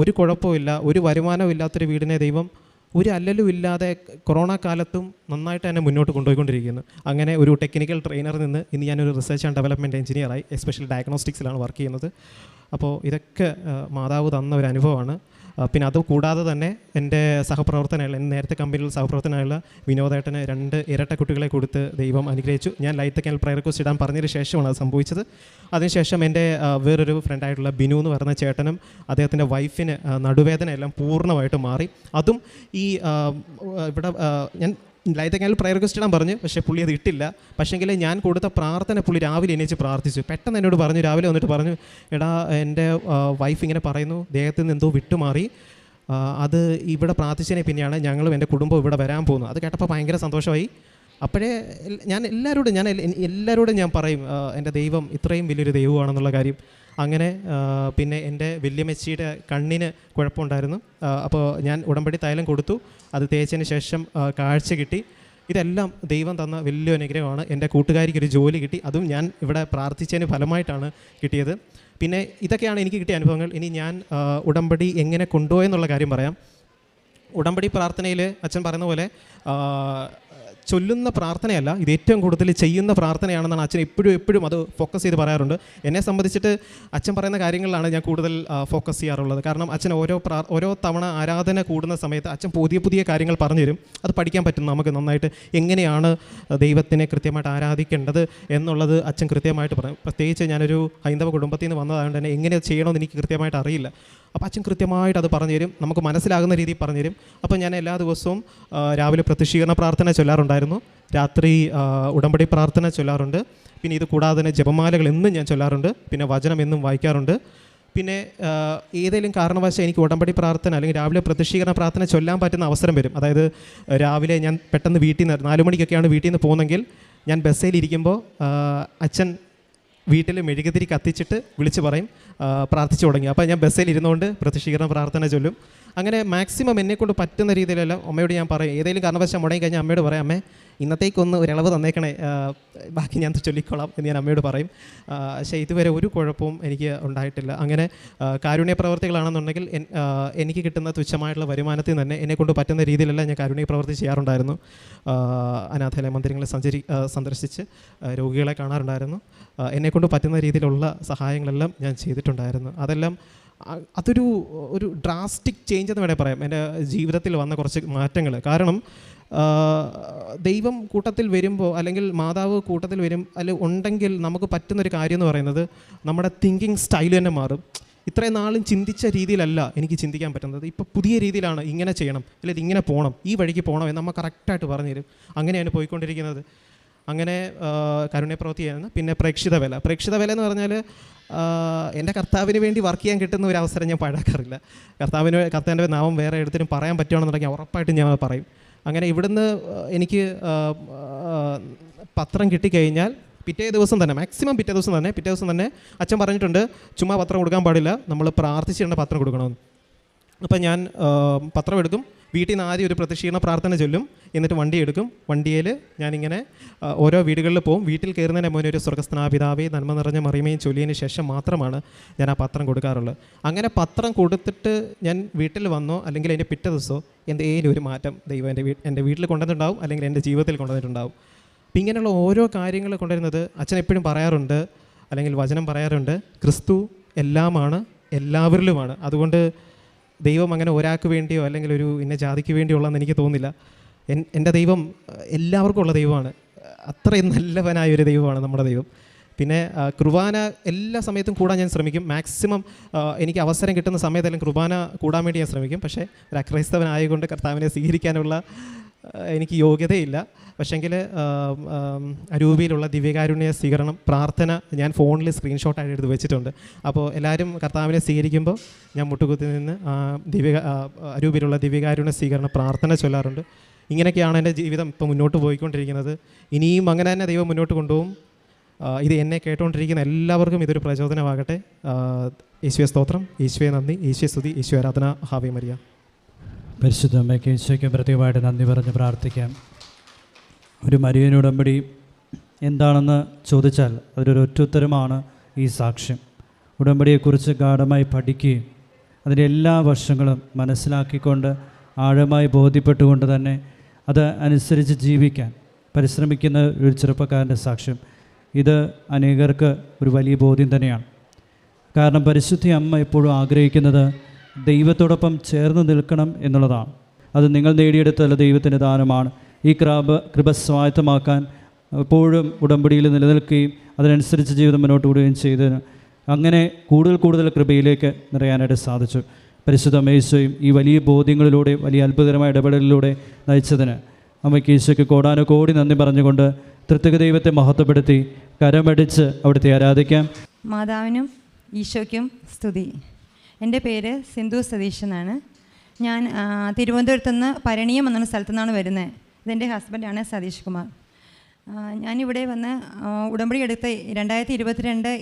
Speaker 6: ഒരു കുഴപ്പമില്ല, ഒരു വരുമാനവും ഇല്ലാത്തൊരു വീടിനെ ദൈവം ഒരു അല്ലലും ഇല്ലാതെ കൊറോണ കാലത്തും നന്നായിട്ട് തന്നെ മുന്നോട്ട് കൊണ്ടുപോയിക്കൊണ്ടിരിക്കുന്നു. അങ്ങനെ ഒരു ടെക്നിക്കൽ ട്രെയിനറിൽ നിന്ന് ഇന്ന് ഞാനൊരു റിസർച്ച് ആൻഡ് ഡെവലപ്മെൻറ്റ് എഞ്ചിനീയറായി, എസ്പെഷ്യലി ഡയഗ്നോസ്റ്റിക്സിലാണ് വർക്ക് ചെയ്യുന്നത്. അപ്പോൾ ഇതൊക്കെ മാതാവ് തന്ന ഒരു അനുഭവമാണ്. പിന്നെ അത് കൂടാതെ തന്നെ എൻ്റെ സഹപ്രവർത്തനങ്ങൾ, നേരത്തെ കമ്പനിയിൽ സഹപ്രവർത്തനമുള്ള വിനോദേട്ടന് 2 ഇരട്ട കുട്ടികളെ കൊടുത്ത് ദൈവം അനുഗ്രഹിച്ചു. ഞാൻ ലൈറ്റ് ക്യാൻ പ്രയർ റിക്വസ്റ്റ് ഇടാൻ പറഞ്ഞതിന് ശേഷമാണ് അത് സംഭവിച്ചത്. അതിനുശേഷം എൻ്റെ വേറൊരു ഫ്രണ്ടായിട്ടുള്ള ബിനു എന്ന് പറയുന്ന ചേട്ടനും അദ്ദേഹത്തിൻ്റെ വൈഫിന് നടുവേദന എല്ലാം പൂർണ്ണമായിട്ട് മാറി. അതും ഈ ഇവിടെ ഞാൻ ലൈറ്റ് ക്യാനിൽ പ്രയർ റിക്വസ്റ്റ് ഇടാൻ പറഞ്ഞു, പക്ഷേ പുള്ളി അത് ഇട്ടില്ല. പക്ഷേങ്കിൽ ഞാൻ കൊടുത്ത പ്രാർത്ഥന പുള്ളി രാവിലെ എണീച്ച് പ്രാർത്ഥിച്ചു. പെട്ടെന്ന് എന്നോട് പറഞ്ഞു, രാവിലെ വന്നിട്ട് പറഞ്ഞു, എടാ എൻ്റെ വൈഫ് ഇങ്ങനെ പറയുന്നു, ദേഹത്തിൽ നിന്ന് എന്തോ വിട്ടുമാറി, അത് ഇവിടെ പ്രാർത്ഥിച്ചതിനെ പിന്നെയാണ് ഞങ്ങളും എൻ്റെ കുടുംബം ഇവിടെ വരാൻ പോകുന്നത്. അത് കേട്ടപ്പോൾ ഭയങ്കര സന്തോഷമായി. അപ്പോഴേ ഞാൻ എല്ലാവരോടും ഞാൻ പറയും, എൻ്റെ ദൈവം ഇത്രയും വലിയൊരു ദൈവമാണെന്നുള്ള കാര്യം. അങ്ങനെ പിന്നെ എൻ്റെ വല്യമ്മച്ചിയുടെ കണ്ണിന് കുഴപ്പമുണ്ടായിരുന്നു. അപ്പോൾ ഞാൻ ഉടമ്പടി തൈലം കൊടുത്തു. അത് തേച്ചതിന് ശേഷം കാഴ്ച കിട്ടി. ഇതെല്ലാം ദൈവം തന്ന വലിയൊരു അനുഗ്രഹമാണ്. എൻ്റെ കൂട്ടുകാരിക്കൊരു ജോലി കിട്ടി, അതും ഞാൻ ഇവിടെ പ്രാർത്ഥിച്ചതിന് ഫലമായിട്ടാണ് കിട്ടിയത്. പിന്നെ ഇതൊക്കെയാണ് എനിക്ക് കിട്ടിയ അനുഭവങ്ങൾ. ഇനി ഞാൻ ഉടമ്പടി എങ്ങനെ കൊണ്ടുപോയെന്നുള്ള കാര്യം പറയാം. ഉടമ്പടി പ്രാർത്ഥനയിൽ അച്ഛൻ പറയുന്ന പോലെ ചൊല്ലുന്ന പ്രാർത്ഥനയല്ല, ഇത് ഏറ്റവും കൂടുതൽ ചെയ്യുന്ന പ്രാർത്ഥനയാണെന്നാണ് അച്ഛൻ എപ്പോഴും അത് ഫോക്കസ് ചെയ്ത് പറയാറുണ്ട്. എന്നെ സംബന്ധിച്ചിട്ട് അച്ഛൻ പറയുന്ന കാര്യങ്ങളിലാണ് ഞാൻ കൂടുതൽ ഫോക്കസ് ചെയ്യാറുള്ളത്. കാരണം അച്ഛൻ ഓരോ തവണ ആരാധന കൂടുന്ന സമയത്ത് അച്ഛൻ പുതിയ കാര്യങ്ങൾ പറഞ്ഞു തരും. അത് പഠിക്കാൻ പറ്റും നമുക്ക് നന്നായിട്ട്. എങ്ങനെയാണ് ദൈവത്തിനെ കൃത്യമായിട്ട് ആരാധിക്കേണ്ടത് എന്നുള്ളത് അച്ഛൻ കൃത്യമായിട്ട് പറയും. പ്രത്യേകിച്ച് ഞാനൊരു ഹൈന്ദവ കുടുംബത്തിൽ നിന്ന് വന്നതായതുകൊണ്ട് തന്നെ എങ്ങനെ ചെയ്യണമെന്ന് എനിക്ക് കൃത്യമായിട്ട് അറിയില്ല. അപ്പോൾ അച്ഛൻ കൃത്യമായിട്ട് അത് പറഞ്ഞു തരും, നമുക്ക് മനസ്സിലാകുന്ന രീതിയിൽ പറഞ്ഞു തരും. അപ്പോൾ ഞാൻ എല്ലാ ദിവസവും രാവിലെ പ്രത്യക്ഷീകരണ പ്രാർത്ഥന ചൊല്ലാറുണ്ടായിരുന്നു, രാത്രി ഉടമ്പടി പ്രാർത്ഥന ചൊല്ലാറുണ്ട്. പിന്നെ ഇത് കൂടാതെ തന്നെ ജപമാലകൾ എന്നും ഞാൻ ചൊല്ലാറുണ്ട്. പിന്നെ വചനം എന്നും വായിക്കാറുണ്ട്. പിന്നെ ഏതെങ്കിലും കാരണവശാൽ എനിക്ക് ഉടമ്പടി പ്രാർത്ഥന അല്ലെങ്കിൽ രാവിലെ പ്രത്യക്ഷീകരണ പ്രാർത്ഥന ചൊല്ലാൻ പറ്റുന്ന അവസരം വരും. അതായത് രാവിലെ ഞാൻ പെട്ടെന്ന് വീട്ടിൽ നിന്ന് 4 മണിക്കൊക്കെയാണ് വീട്ടിൽ നിന്ന് പോകുന്നെങ്കിൽ ഞാൻ ബസ്സിലിരിക്കുമ്പോൾ അച്ഛൻ വീട്ടിൽ മെഴുകുതിരി കത്തിച്ചിട്ട് വിളിച്ച് പറയും പ്രാർത്ഥിച്ചു തുടങ്ങി. അപ്പോൾ ഞാൻ ബസ്സിൽ ഇരുന്നുകൊണ്ട് പ്രത്യക്ഷീകരണ പ്രാർത്ഥന ചൊല്ലും. അങ്ങനെ മാക്സിമം എന്നെക്കൊണ്ട് പറ്റുന്ന രീതിയിലെല്ലാം അമ്മയോട് ഞാൻ പറയും. ഏതെങ്കിലും കാരണവശാൽ മുടങ്ങി കഴിഞ്ഞാൽ അമ്മയോട് പറയാം, അമ്മേ ഇന്നത്തേക്കൊന്ന് ഒരിളവ് തന്നേക്കണേ, ബാക്കി ഞാൻ ചൊല്ലിക്കോളാം എന്ന് ഞാൻ അമ്മയോട് പറയും. പക്ഷേ ഇതുവരെ ഒരു കുഴപ്പവും എനിക്ക് ഉണ്ടായിട്ടില്ല. അങ്ങനെ കാരുണ്യ പ്രവർത്തികളാണെന്നുണ്ടെങ്കിൽ എനിക്ക് കിട്ടുന്ന തുച്ഛമായിട്ടുള്ള വരുമാനത്തിൽ തന്നെ എന്നെക്കൊണ്ട് പറ്റുന്ന രീതിയിലെല്ലാം ഞാൻ കാരുണ്യ പ്രവർത്തി ചെയ്യാറുണ്ടായിരുന്നു. അനാഥാലയ മന്ദിരങ്ങളിൽ സന്ദർശിച്ച് രോഗികളെ കാണാറുണ്ടായിരുന്നു. എന്നെക്കൊണ്ട് പറ്റുന്ന രീതിയിലുള്ള സഹായങ്ങളെല്ലാം ഞാൻ ചെയ്തിട്ടുണ്ടായിരുന്നു. അതൊരു ഡ്രാസ്റ്റിക് ചേഞ്ച് എന്ന് വേണേൽ പറയാം എൻ്റെ ജീവിതത്തിൽ വന്ന കുറച്ച് മാറ്റങ്ങൾ. കാരണം ദൈവം കൂട്ടത്തിൽ വരുമ്പോൾ, അല്ലെങ്കിൽ മാതാവ് കൂട്ടത്തിൽ ഉണ്ടെങ്കിൽ നമുക്ക് പറ്റുന്നൊരു കാര്യം എന്ന് പറയുന്നത് നമ്മുടെ തിങ്കിങ് സ്റ്റൈൽ തന്നെ മാറും. ഇത്രയും നാളും ചിന്തിച്ച രീതിയിലല്ല എനിക്ക് ചിന്തിക്കാൻ പറ്റുന്നത്. ഇപ്പോൾ പുതിയ രീതിയിലാണ് ഇങ്ങനെ ചെയ്യണം, അല്ലെങ്കിൽ ഇങ്ങനെ പോകണം, ഈ വഴിക്ക് പോകണം എന്ന് നമ്മൾ കറക്റ്റായിട്ട് പറഞ്ഞു തരും. അങ്ങനെയാണ് പോയിക്കൊണ്ടിരിക്കുന്നത്. അങ്ങനെ കാരുണ്യപ്രവൃത്തിയാണ്. പിന്നെ പ്രേക്ഷിത വില എന്ന് പറഞ്ഞാൽ എൻ്റെ കർത്താവിന് വേണ്ടി വർക്ക് ചെയ്യാൻ കിട്ടുന്ന ഒരു അവസരം ഞാൻ പാഴാക്കാറില്ല. കർത്താവിൻ്റെ നാമം വേറെ എടുത്തിനും പറയാൻ പറ്റുകയാണെന്നുണ്ടെങ്കിൽ ഉറപ്പായിട്ടും ഞാൻ പറയും. അങ്ങനെ ഇവിടുന്ന് എനിക്ക് പത്രം കിട്ടിക്കഴിഞ്ഞാൽ പിറ്റേ ദിവസം തന്നെ അച്ഛൻ പറഞ്ഞിട്ടുണ്ട്, ചുമ്മാ പത്രം കൊടുക്കാൻ പാടില്ല, നമ്മൾ പ്രാർത്ഥിച്ചിട്ടുണ്ട് പത്രം കൊടുക്കണമെന്ന്. അപ്പം ഞാൻ പത്രം എടുക്കും, വീട്ടിൽ നിന്ന് ആദ്യം ഒരു പ്രദക്ഷിണ പ്രാർത്ഥന ചൊല്ലും, എന്നിട്ട് വണ്ടി എടുക്കും. വണ്ടിയിൽ ഞാനിങ്ങനെ ഓരോ വീടുകളിൽ പോകും. വീട്ടിൽ കയറുന്നതിന് മുന്നേ ഒരു സ്വർഗ്ഗസ്ഥനാപിതാവേ നന്മ നിറഞ്ഞ മറിയമേയും ചൊല്ലിയതിന് ശേഷം മാത്രമാണ് ഞാൻ ആ പത്രം കൊടുക്കാറുള്ളത്. അങ്ങനെ പത്രം കൊടുത്തിട്ട് ഞാൻ വീട്ടിൽ വന്നോ അല്ലെങ്കിൽ എൻ്റെ പിറ്റേ ദിവസമോ എന്തെങ്കിലും ഒരു മാറ്റം ദൈവം എൻ്റെ വീട്ടിൽ കൊണ്ടുവന്നിട്ടുണ്ടാവും, അല്ലെങ്കിൽ എൻ്റെ ജീവിതത്തിൽ കൊണ്ടുവന്നിട്ടുണ്ടാവും. അപ്പം ഇങ്ങനെയുള്ള ഓരോ കാര്യങ്ങൾ കൊണ്ടുവരുന്നത് അച്ഛൻ എപ്പോഴും പറയാറുണ്ട്, അല്ലെങ്കിൽ വചനം പറയാറുണ്ട്, ക്രിസ്തു എല്ലാമാണ്, എല്ലാവരിലുമാണ്. അതുകൊണ്ട് ദൈവം അങ്ങനെ ഒരാൾക്ക് വേണ്ടിയോ അല്ലെങ്കിൽ ഒരു ഇന്ന ജാതിക്ക് വേണ്ടിയോ ഉള്ളതെന്ന് എനിക്ക് തോന്നുന്നില്ല. എൻ്റെ ദൈവം എല്ലാവർക്കും ഉള്ള ദൈവമാണ്. അത്രയും നല്ലവനായ ഒരു ദൈവമാണ് നമ്മുടെ ദൈവം. പിന്നെ കുർബാന എല്ലാ സമയത്തും കൂടാൻ ഞാൻ ശ്രമിക്കും. മാക്സിമം എനിക്ക് അവസരം കിട്ടുന്ന സമയത്തെല്ലാം കുർബാന കൂടാൻ വേണ്ടി ഞാൻ ശ്രമിക്കും. പക്ഷേ ഒരു അക്രൈസ്തവനായതുകൊണ്ട് കർത്താവിനെ സ്വീകരിക്കാനുള്ള എനിക്ക് യോഗ്യതയില്ല. പക്ഷേങ്കിൽ അരൂപിയിലുള്ള ദിവ്യകാരുണ്യ സ്വീകരണം പ്രാർത്ഥന ഞാൻ ഫോണിൽ സ്ക്രീൻഷോട്ടായിട്ട് എടുത്ത് വെച്ചിട്ടുണ്ട്. അപ്പോൾ എല്ലാവരും കർത്താവിനെ സ്വീകരിക്കുമ്പോൾ ഞാൻ മുട്ടുകുത്തി നിന്ന് അരൂപിയിലുള്ള ദിവ്യകാരുണ്യ സ്വീകരണ പ്രാർത്ഥന ചൊല്ലാറുണ്ട്. ഇങ്ങനെയൊക്കെയാണ് എൻ്റെ ജീവിതം ഇപ്പോൾ മുന്നോട്ട് പോയിക്കൊണ്ടിരിക്കുന്നത്. ഇനിയും അങ്ങനെ തന്നെ ദൈവം മുന്നോട്ട് കൊണ്ടുപോകും. ഇത് എന്നെ കേട്ടുകൊണ്ടിരിക്കുന്ന എല്ലാവർക്കും ഇതൊരു പ്രചോദനമാകട്ടെ. യേശുവേ സ്തോത്രം, യേശുവേ നന്ദി, യേശുവേ സ്തുതി, യേശുവേ ആരാധന. Ave Maria.
Speaker 7: പരിശുദ്ധ അമ്മയ്ക്ക് ഈശോയ്ക്കും പ്രത്യേകമായിട്ട് നന്ദി പറഞ്ഞ് പ്രാർത്ഥിക്കാം. ഒരു മരിയൻ ഉടമ്പടി എന്താണെന്ന് ചോദിച്ചാൽ അതിലൊരു ഒറ്റുത്തരമാണ് ഈ സാക്ഷ്യം. ഉടമ്പടിയെക്കുറിച്ച് ഗാഢമായി പഠിക്കുകയും അതിൻ്റെ എല്ലാ വശങ്ങളും മനസ്സിലാക്കിക്കൊണ്ട് ആഴമായി ബോധ്യപ്പെട്ടുകൊണ്ട് തന്നെ അത് അനുസരിച്ച് ജീവിക്കാൻ പരിശ്രമിക്കുന്ന ഒരു ചെറുപ്പക്കാരൻ്റെ സാക്ഷ്യം. ഇത് അനേകർക്ക് ഒരു വലിയ ബോധ്യം തന്നെയാണ്. കാരണം പരിശുദ്ധ അമ്മ എപ്പോഴും ആഗ്രഹിക്കുന്നത് ദൈവത്തോടൊപ്പം ചേർന്ന് നിൽക്കണം എന്നുള്ളതാണ്. അത് നിങ്ങൾ നേടിയെടുത്തുള്ള ദൈവത്തിൻ്റെ ദാനമാണ്. ഈ കൃപ സ്വായത്തമാക്കാൻ എപ്പോഴും ഉടമ്പടിയിൽ നിലനിൽക്കുകയും അതിനനുസരിച്ച് ജീവിതം മുന്നോട്ട് വിടുകയും ചെയ്തതിന് അങ്ങനെ കൂടുതൽ കൃപയിലേക്ക് നിറയാനായിട്ട് സാധിച്ചു. പരിശുദ്ധ അമ്മ ഈ വലിയ ബോധ്യങ്ങളിലൂടെ വലിയ അത്ഭുതകരമായ ഇടപെടലിലൂടെ നയിച്ചതിന് അമ്മയ്ക്ക് ഈശോയ്ക്ക് കോടാനുകോടി നന്ദി പറഞ്ഞുകൊണ്ട് തൃത്വിക ദൈവത്തെ മഹത്വപ്പെടുത്തി കരമടിച്ച് അവിടുത്തെ ആരാധിക്കാം.
Speaker 8: മാതാവിനും ഈശോയ്ക്കും സ്തുതി. എൻ്റെ പേര് സിന്ധു സതീഷ് എന്നാണ്. ഞാൻ തിരുവനന്തപുരത്ത് നിന്ന് പരിണിയം എന്ന സ്ഥലത്തു നിന്നാണ് വരുന്നത്. ഇതെൻ്റെ ഹസ്ബൻഡാണ് സതീഷ് കുമാർ. ഞാനിവിടെ വന്ന് ഉടമ്പടി എടുത്ത 2022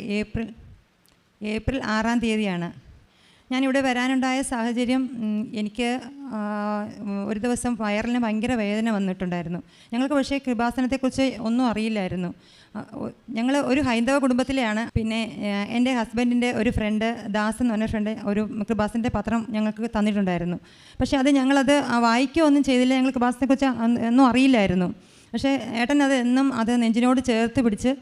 Speaker 8: ഏപ്രിൽ 6-ാം തീയതിയാണ്. ഞാനിവിടെ വരാനുണ്ടായ സാഹചര്യം, എനിക്ക് ഒരു ദിവസം വയറിന് ഭയങ്കര വേദന വന്നിട്ടുണ്ടായിരുന്നു. ഞങ്ങൾക്ക് പക്ഷേ കൃപാസനത്തെക്കുറിച്ച് ഒന്നും അറിയില്ലായിരുന്നു. ഞങ്ങൾ ഒരു ഹൈന്ദവ കുടുംബത്തിലെയാണ്. പിന്നെ എൻ്റെ ഹസ്ബൻഡിൻ്റെ ഒരു ഫ്രണ്ട് ദാസ് എന്ന് പറഞ്ഞ ഫ്രണ്ട് ഒരു കൃപാസനത്തെ പത്രം ഞങ്ങൾക്ക് തന്നിട്ടുണ്ടായിരുന്നു. പക്ഷേ ഞങ്ങളത് വായിക്കുകയോ ഒന്നും ചെയ്തില്ല. ഞങ്ങൾ കൃപാസനത്തെക്കുറിച്ച് ഒന്നും അറിയില്ലായിരുന്നു. പക്ഷേ ഏട്ടൻ എന്നും അത് നെഞ്ചിനോട് ചേർത്ത് പിടിച്ച്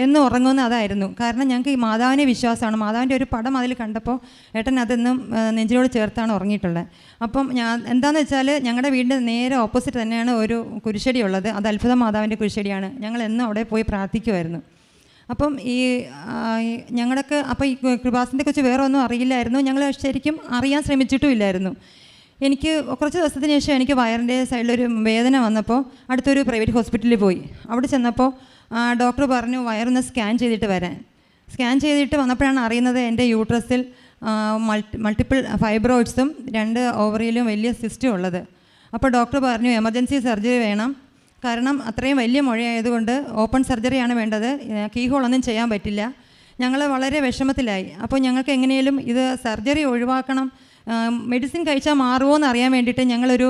Speaker 8: എന്നും ഉറങ്ങുന്ന അതായിരുന്നു. കാരണം ഞങ്ങൾക്ക് ഈ മാതാവിനെ വിശ്വാസമാണ്. മാതാവിൻ്റെ ഒരു പടം അതിൽ കണ്ടപ്പോൾ ഏട്ടൻ അതെന്നും നെഞ്ചിനോട് ചേർത്താണ് ഉറങ്ങിയിട്ടുള്ളത്. അപ്പം എന്താണെന്ന് വെച്ചാൽ ഞങ്ങളുടെ വീടിൻ്റെ നേരെ ഓപ്പോസിറ്റ് തന്നെയാണ് ഒരു കുരിശടി ഉള്ളത്. അത് അത്ഭുത മാതാവിൻ്റെ കുരിശടിയാണ്. ഞങ്ങൾ എന്നും അവിടെ പോയി പ്രാർത്ഥിക്കുമായിരുന്നു. അപ്പം ഞങ്ങളൊക്കെ അപ്പോൾ ഈ കൃപാസനത്തെക്കുറിച്ച് വേറെ ഒന്നും അറിയില്ലായിരുന്നു. ഞങ്ങൾ ശരിക്കും അറിയാൻ ശ്രമിച്ചിട്ടുമില്ലായിരുന്നു. എനിക്ക് കുറച്ച് ദിവസത്തിന് ശേഷം എനിക്ക് വയറിൻ്റെ സൈഡിലൊരു വേദന വന്നപ്പോൾ അടുത്തൊരു പ്രൈവറ്റ് ഹോസ്പിറ്റലിൽ പോയി. അവിടെ ചെന്നപ്പോൾ ഡോക്ടർ പറഞ്ഞു വയറൊന്ന് സ്കാൻ ചെയ്തിട്ട് വരാൻ. സ്കാൻ ചെയ്തിട്ട് വന്നപ്പോഴാണ് അറിയുന്നത് എൻ്റെ യൂട്രസിൽ മൾട്ടിപ്പിൾ ഫൈബ്രോയിഡ്സും 2 ഓവറിയിലും വലിയ സിസ്റ്റും ഉള്ളത്. അപ്പോൾ ഡോക്ടർ പറഞ്ഞു എമർജൻസി സർജറി വേണം, കാരണം അത്രയും വലിയ മുഴയായതുകൊണ്ട് ഓപ്പൺ സർജറിയാണ് വേണ്ടത്, കീ ഹോളൊന്നും ചെയ്യാൻ പറ്റില്ല. ഞങ്ങൾ വളരെ വിഷമത്തിലായി. അപ്പോൾ ഞങ്ങൾക്ക് എങ്ങനെയും ഇത് സർജറി ഒഴിവാക്കണം മെഡിസിൻ കഴിച്ചാൽ മാറുമോ എന്ന് അറിയാൻ വേണ്ടിയിട്ട് ഞങ്ങളൊരു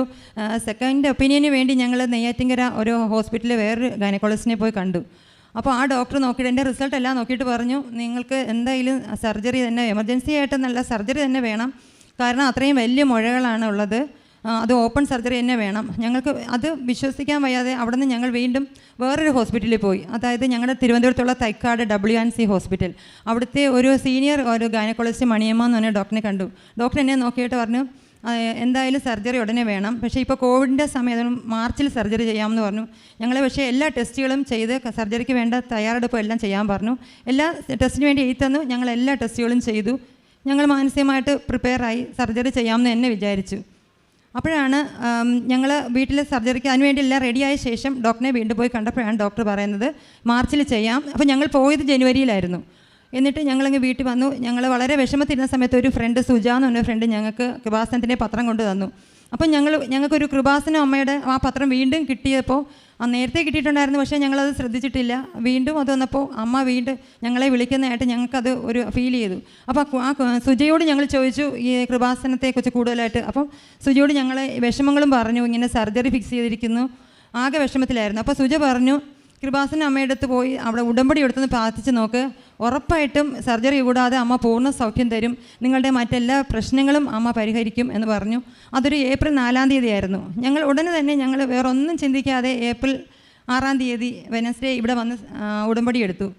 Speaker 8: സെക്കൻഡ് ഒപ്പീനിയന് വേണ്ടി ഞങ്ങൾ നെയ്യാറ്റിങ്കര ഒരു ഹോസ്പിറ്റലിൽ വേറൊരു ഗൈനക്കോളജിസ്റ്റിനെ പോയി കണ്ടു. അപ്പോൾ ആ ഡോക്ടർ നോക്കിയിട്ട് എൻ്റെ റിസൾട്ട് എല്ലാം നോക്കിയിട്ട് പറഞ്ഞു, നിങ്ങൾക്ക് എന്തായാലും സർജറി തന്നെ, എമർജൻസി ആയിട്ട് നല്ല സർജറി തന്നെ വേണം, കാരണം അത്രയും വലിയ മുഴകളാണ് ഉള്ളത്, അത് ഓപ്പൺ സർജറി തന്നെ വേണം. ഞങ്ങൾക്ക് അത് വിശ്വസിക്കാൻ വയ്യാതെ അവിടെ നിന്ന് ഞങ്ങൾ വീണ്ടും വേറൊരു ഹോസ്പിറ്റലിൽ പോയി. അതായത് ഞങ്ങളുടെ തിരുവനന്തപുരത്തുള്ള തൈക്കാട് WNC ഹോസ്പിറ്റൽ. അവിടുത്തെ ഒരു സീനിയർ ഒരു ഗൈനക്കോളജിസ്റ്റ് മണിയമ്മ എന്ന് പറഞ്ഞ ഡോക്ടറിനെ കണ്ടു. ഡോക്ടർ എന്നെ നോക്കിയിട്ട് പറഞ്ഞു, എന്തായാലും സർജറി ഉടനെ വേണം, പക്ഷേ ഇപ്പോൾ കോവിഡിൻ്റെ സമയത്ത് മാർച്ചിൽ സർജറി ചെയ്യാമെന്ന് പറഞ്ഞു. ഞങ്ങൾ പക്ഷേ എല്ലാ ടെസ്റ്റുകളും ചെയ്ത് സർജറിക്ക് വേണ്ട തയ്യാറെടുപ്പ് എല്ലാം ചെയ്യാൻ പറഞ്ഞു. എല്ലാ ടെസ്റ്റിന് വേണ്ടി എഴുതി തന്നു. ഞങ്ങൾ എല്ലാ ടെസ്റ്റുകളും ചെയ്തു. ഞങ്ങൾ മാനസികമായിട്ട് പ്രിപ്പയറായി സർജറി ചെയ്യാമെന്ന് തന്നെ വിചാരിച്ചു. അപ്പോഴാണ് ഞങ്ങൾ വീട്ടിൽ സർജറിക്ക് അതിനുവേണ്ടി എല്ലാം റെഡിയായ ശേഷം ഡോക്ടറിനെ വീണ്ടും പോയി കണ്ടപ്പോഴാണ് ഡോക്ടർ പറയുന്നത് മാർച്ചിൽ ചെയ്യാം. അപ്പോൾ ഞങ്ങൾ പോയത് ജനുവരിയിലായിരുന്നു. എന്നിട്ട് ഞങ്ങളങ്ങ് വീട്ടിൽ വന്നു. ഞങ്ങൾ വളരെ വിഷമത്തിരുന്ന സമയത്ത് ഒരു ഫ്രണ്ട് സുജ എന്ന് പറഞ്ഞ ഫ്രണ്ട് ഞങ്ങൾക്ക് കൃപാസനത്തിൻ്റെ പത്രം കൊണ്ട് തന്നു. അപ്പം ഞങ്ങൾക്കൊരു കൃപാസനം അമ്മയുടെ ആ പത്രം വീണ്ടും കിട്ടിയപ്പോൾ, നേരത്തെ കിട്ടിയിട്ടുണ്ടായിരുന്നു പക്ഷേ ഞങ്ങളത് ശ്രദ്ധിച്ചിട്ടില്ല. വീണ്ടും അത് വന്നപ്പോൾ അമ്മ വീണ്ടും ഞങ്ങളെ വിളിക്കുന്നതായിട്ട് ഞങ്ങൾക്കത് ഒരു ഫീൽ ചെയ്തു. അപ്പോൾ ആ സുജയോട് ഞങ്ങൾ ചോദിച്ചു ഈ കൃപാസനത്തെക്കുറിച്ച് കൂടുതലായിട്ട്. അപ്പം സുജയോട് ഞങ്ങളെ വിഷമങ്ങളും പറഞ്ഞു, ഇങ്ങനെ സർജറി ഫിക്സ് ചെയ്തിരിക്കുന്നു, ആകെ വിഷമത്തിലായിരുന്നു. അപ്പോൾ സുജ പറഞ്ഞു, കൃപാസന അമ്മയുടെ അടുത്ത് പോയി അവിടെ ഉടമ്പടി എടുത്തൊന്ന് പ്രാർത്ഥിച്ച് നോക്ക്, ഉറപ്പായിട്ടും സർജറി കൂടാതെ അമ്മ പൂർണ്ണ സൗഖ്യം തരും, നിങ്ങളുടെ മറ്റെല്ലാ പ്രശ്നങ്ങളും അമ്മ പരിഹരിക്കും എന്ന് പറഞ്ഞു. അതൊരു ഏപ്രിൽ 4-ാം തീയതി ആയിരുന്നു. ഞങ്ങൾ ഉടനെ തന്നെ ഞങ്ങൾ വേറെ ഒന്നും ചിന്തിക്കാതെ ഏപ്രിൽ 6-ാം തീയതി വെനസ്ഡേ ഇവിടെ വന്ന് ഉടമ്പടി എടുത്തു.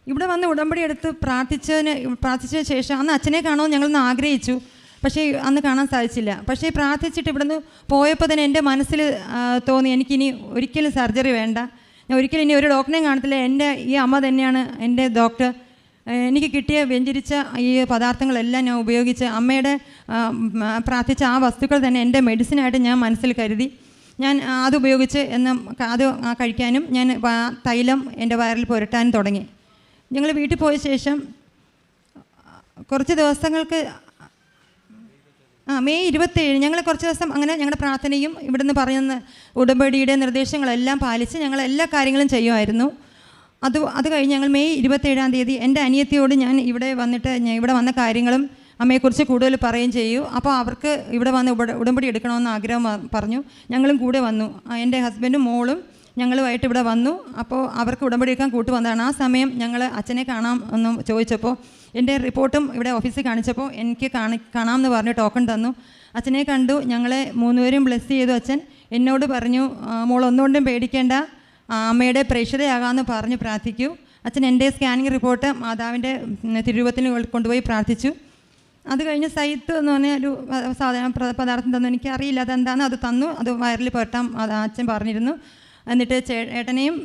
Speaker 8: ഇവിടെ വന്ന് ഉടമ്പടി എടുത്ത് പ്രാർത്ഥിച്ചതിന് ശേഷം അന്ന് അച്ഛനെ കാണുമെന്ന് ഞങ്ങളൊന്ന് ആഗ്രഹിച്ചു, പക്ഷേ അന്ന് കാണാൻ സാധിച്ചില്ല. പക്ഷേ പ്രാർത്ഥിച്ചിട്ട് ഇവിടുന്ന് പോയപ്പോൾ തന്നെ എൻ്റെ മനസ്സിൽ തോന്നി, എനിക്കിനി ഒരിക്കലും സർജറി വേണ്ട, ഞാൻ ഒരിക്കലും ഇനി ഒരു ഡോക്ടറെയും കാണത്തില്ല, എൻ്റെ ഈ അമ്മ തന്നെയാണ് എൻ്റെ ഡോക്ടർ. എനിക്ക് കിട്ടിയ വ്യഞ്ചരിച്ച ഈ പദാർത്ഥങ്ങളെല്ലാം ഞാൻ ഉപയോഗിച്ച് അമ്മയുടെ പ്രാർത്ഥിച്ച ആ വസ്തുക്കൾ തന്നെ എൻ്റെ മെഡിസിനായിട്ട് ഞാൻ മനസ്സിൽ കരുതി ഞാൻ അതുപയോഗിച്ച് അത് കഴിക്കാനും ഞാൻ തൈലം എൻ്റെ വയറിൽ പുരട്ടാനും തുടങ്ങി. ഞങ്ങൾ വീട്ടിൽ പോയ ശേഷം കുറച്ച് ദിവസങ്ങൾക്ക് മെയ് 27 ഞങ്ങൾ കുറച്ച് ദിവസം അങ്ങനെ ഞങ്ങളുടെ പ്രാർത്ഥനയും ഇവിടുന്ന് പറയുന്ന ഉടമ്പടിയുടെ നിർദ്ദേശങ്ങളെല്ലാം പാലിച്ച് ഞങ്ങൾ എല്ലാ കാര്യങ്ങളും ചെയ്യുമായിരുന്നു. അത് കഴിഞ്ഞ് ഞങ്ങൾ മെയ് 27-ാം തീയതി എൻ്റെ അനിയത്തിയോട് ഞാൻ ഇവിടെ വന്ന കാര്യങ്ങളും അമ്മയെക്കുറിച്ച് കൂടുതൽ പറയുകയും ചെയ്യൂ. അപ്പോൾ അവർക്ക് ഇവിടെ വന്ന് ഉടമ്പടി എടുക്കണമെന്ന് ആഗ്രഹം പറഞ്ഞു. ഞങ്ങളും കൂടെ വന്നു. എൻ്റെ ഹസ്ബൻഡും മോളും ഞങ്ങളുമായിട്ട് ഇവിടെ വന്നു. അപ്പോൾ അവർക്ക് ഉടമ്പടി എടുക്കാൻ കൂട്ടുവന്നതാണ്. ആ സമയം ഞങ്ങൾ അച്ഛനെ കാണാം എന്ന് ചോദിച്ചപ്പോൾ എൻ്റെ റിപ്പോർട്ടും ഇവിടെ ഓഫീസിൽ കാണിച്ചപ്പോൾ എനിക്ക് കാണാമെന്ന് പറഞ്ഞ് ടോക്കൺ തന്നു. അച്ഛനെ കണ്ടു. ഞങ്ങളെ 3 പേരും ബ്ലെസ് ചെയ്തു. അച്ഛൻ എന്നോട് പറഞ്ഞു, മോൾ ഒന്നുകൊണ്ടും പേടിക്കേണ്ട, അമ്മയുടെ പ്രേക്ഷിതയാകാമെന്ന് പറഞ്ഞ് പ്രാർത്ഥിക്കൂ. അച്ഛൻ എൻ്റെ സ്കാനിങ് റിപ്പോർട്ട് മാതാവിൻ്റെ തിരുരൂപത്തിന് കൊണ്ടുപോയി പ്രാർത്ഥിച്ചു. അത് കഴിഞ്ഞ് സൈത്ത് എന്ന് പറഞ്ഞ ഒരു പദാർത്ഥം തന്നു. എനിക്കറിയില്ല അതെന്താണെന്ന്. അത് തന്നു. അത് വയറിൽ പുരട്ടാൻ അച്ഛൻ പറഞ്ഞിരുന്നു. എന്നിട്ട് ഏട്ടനെയും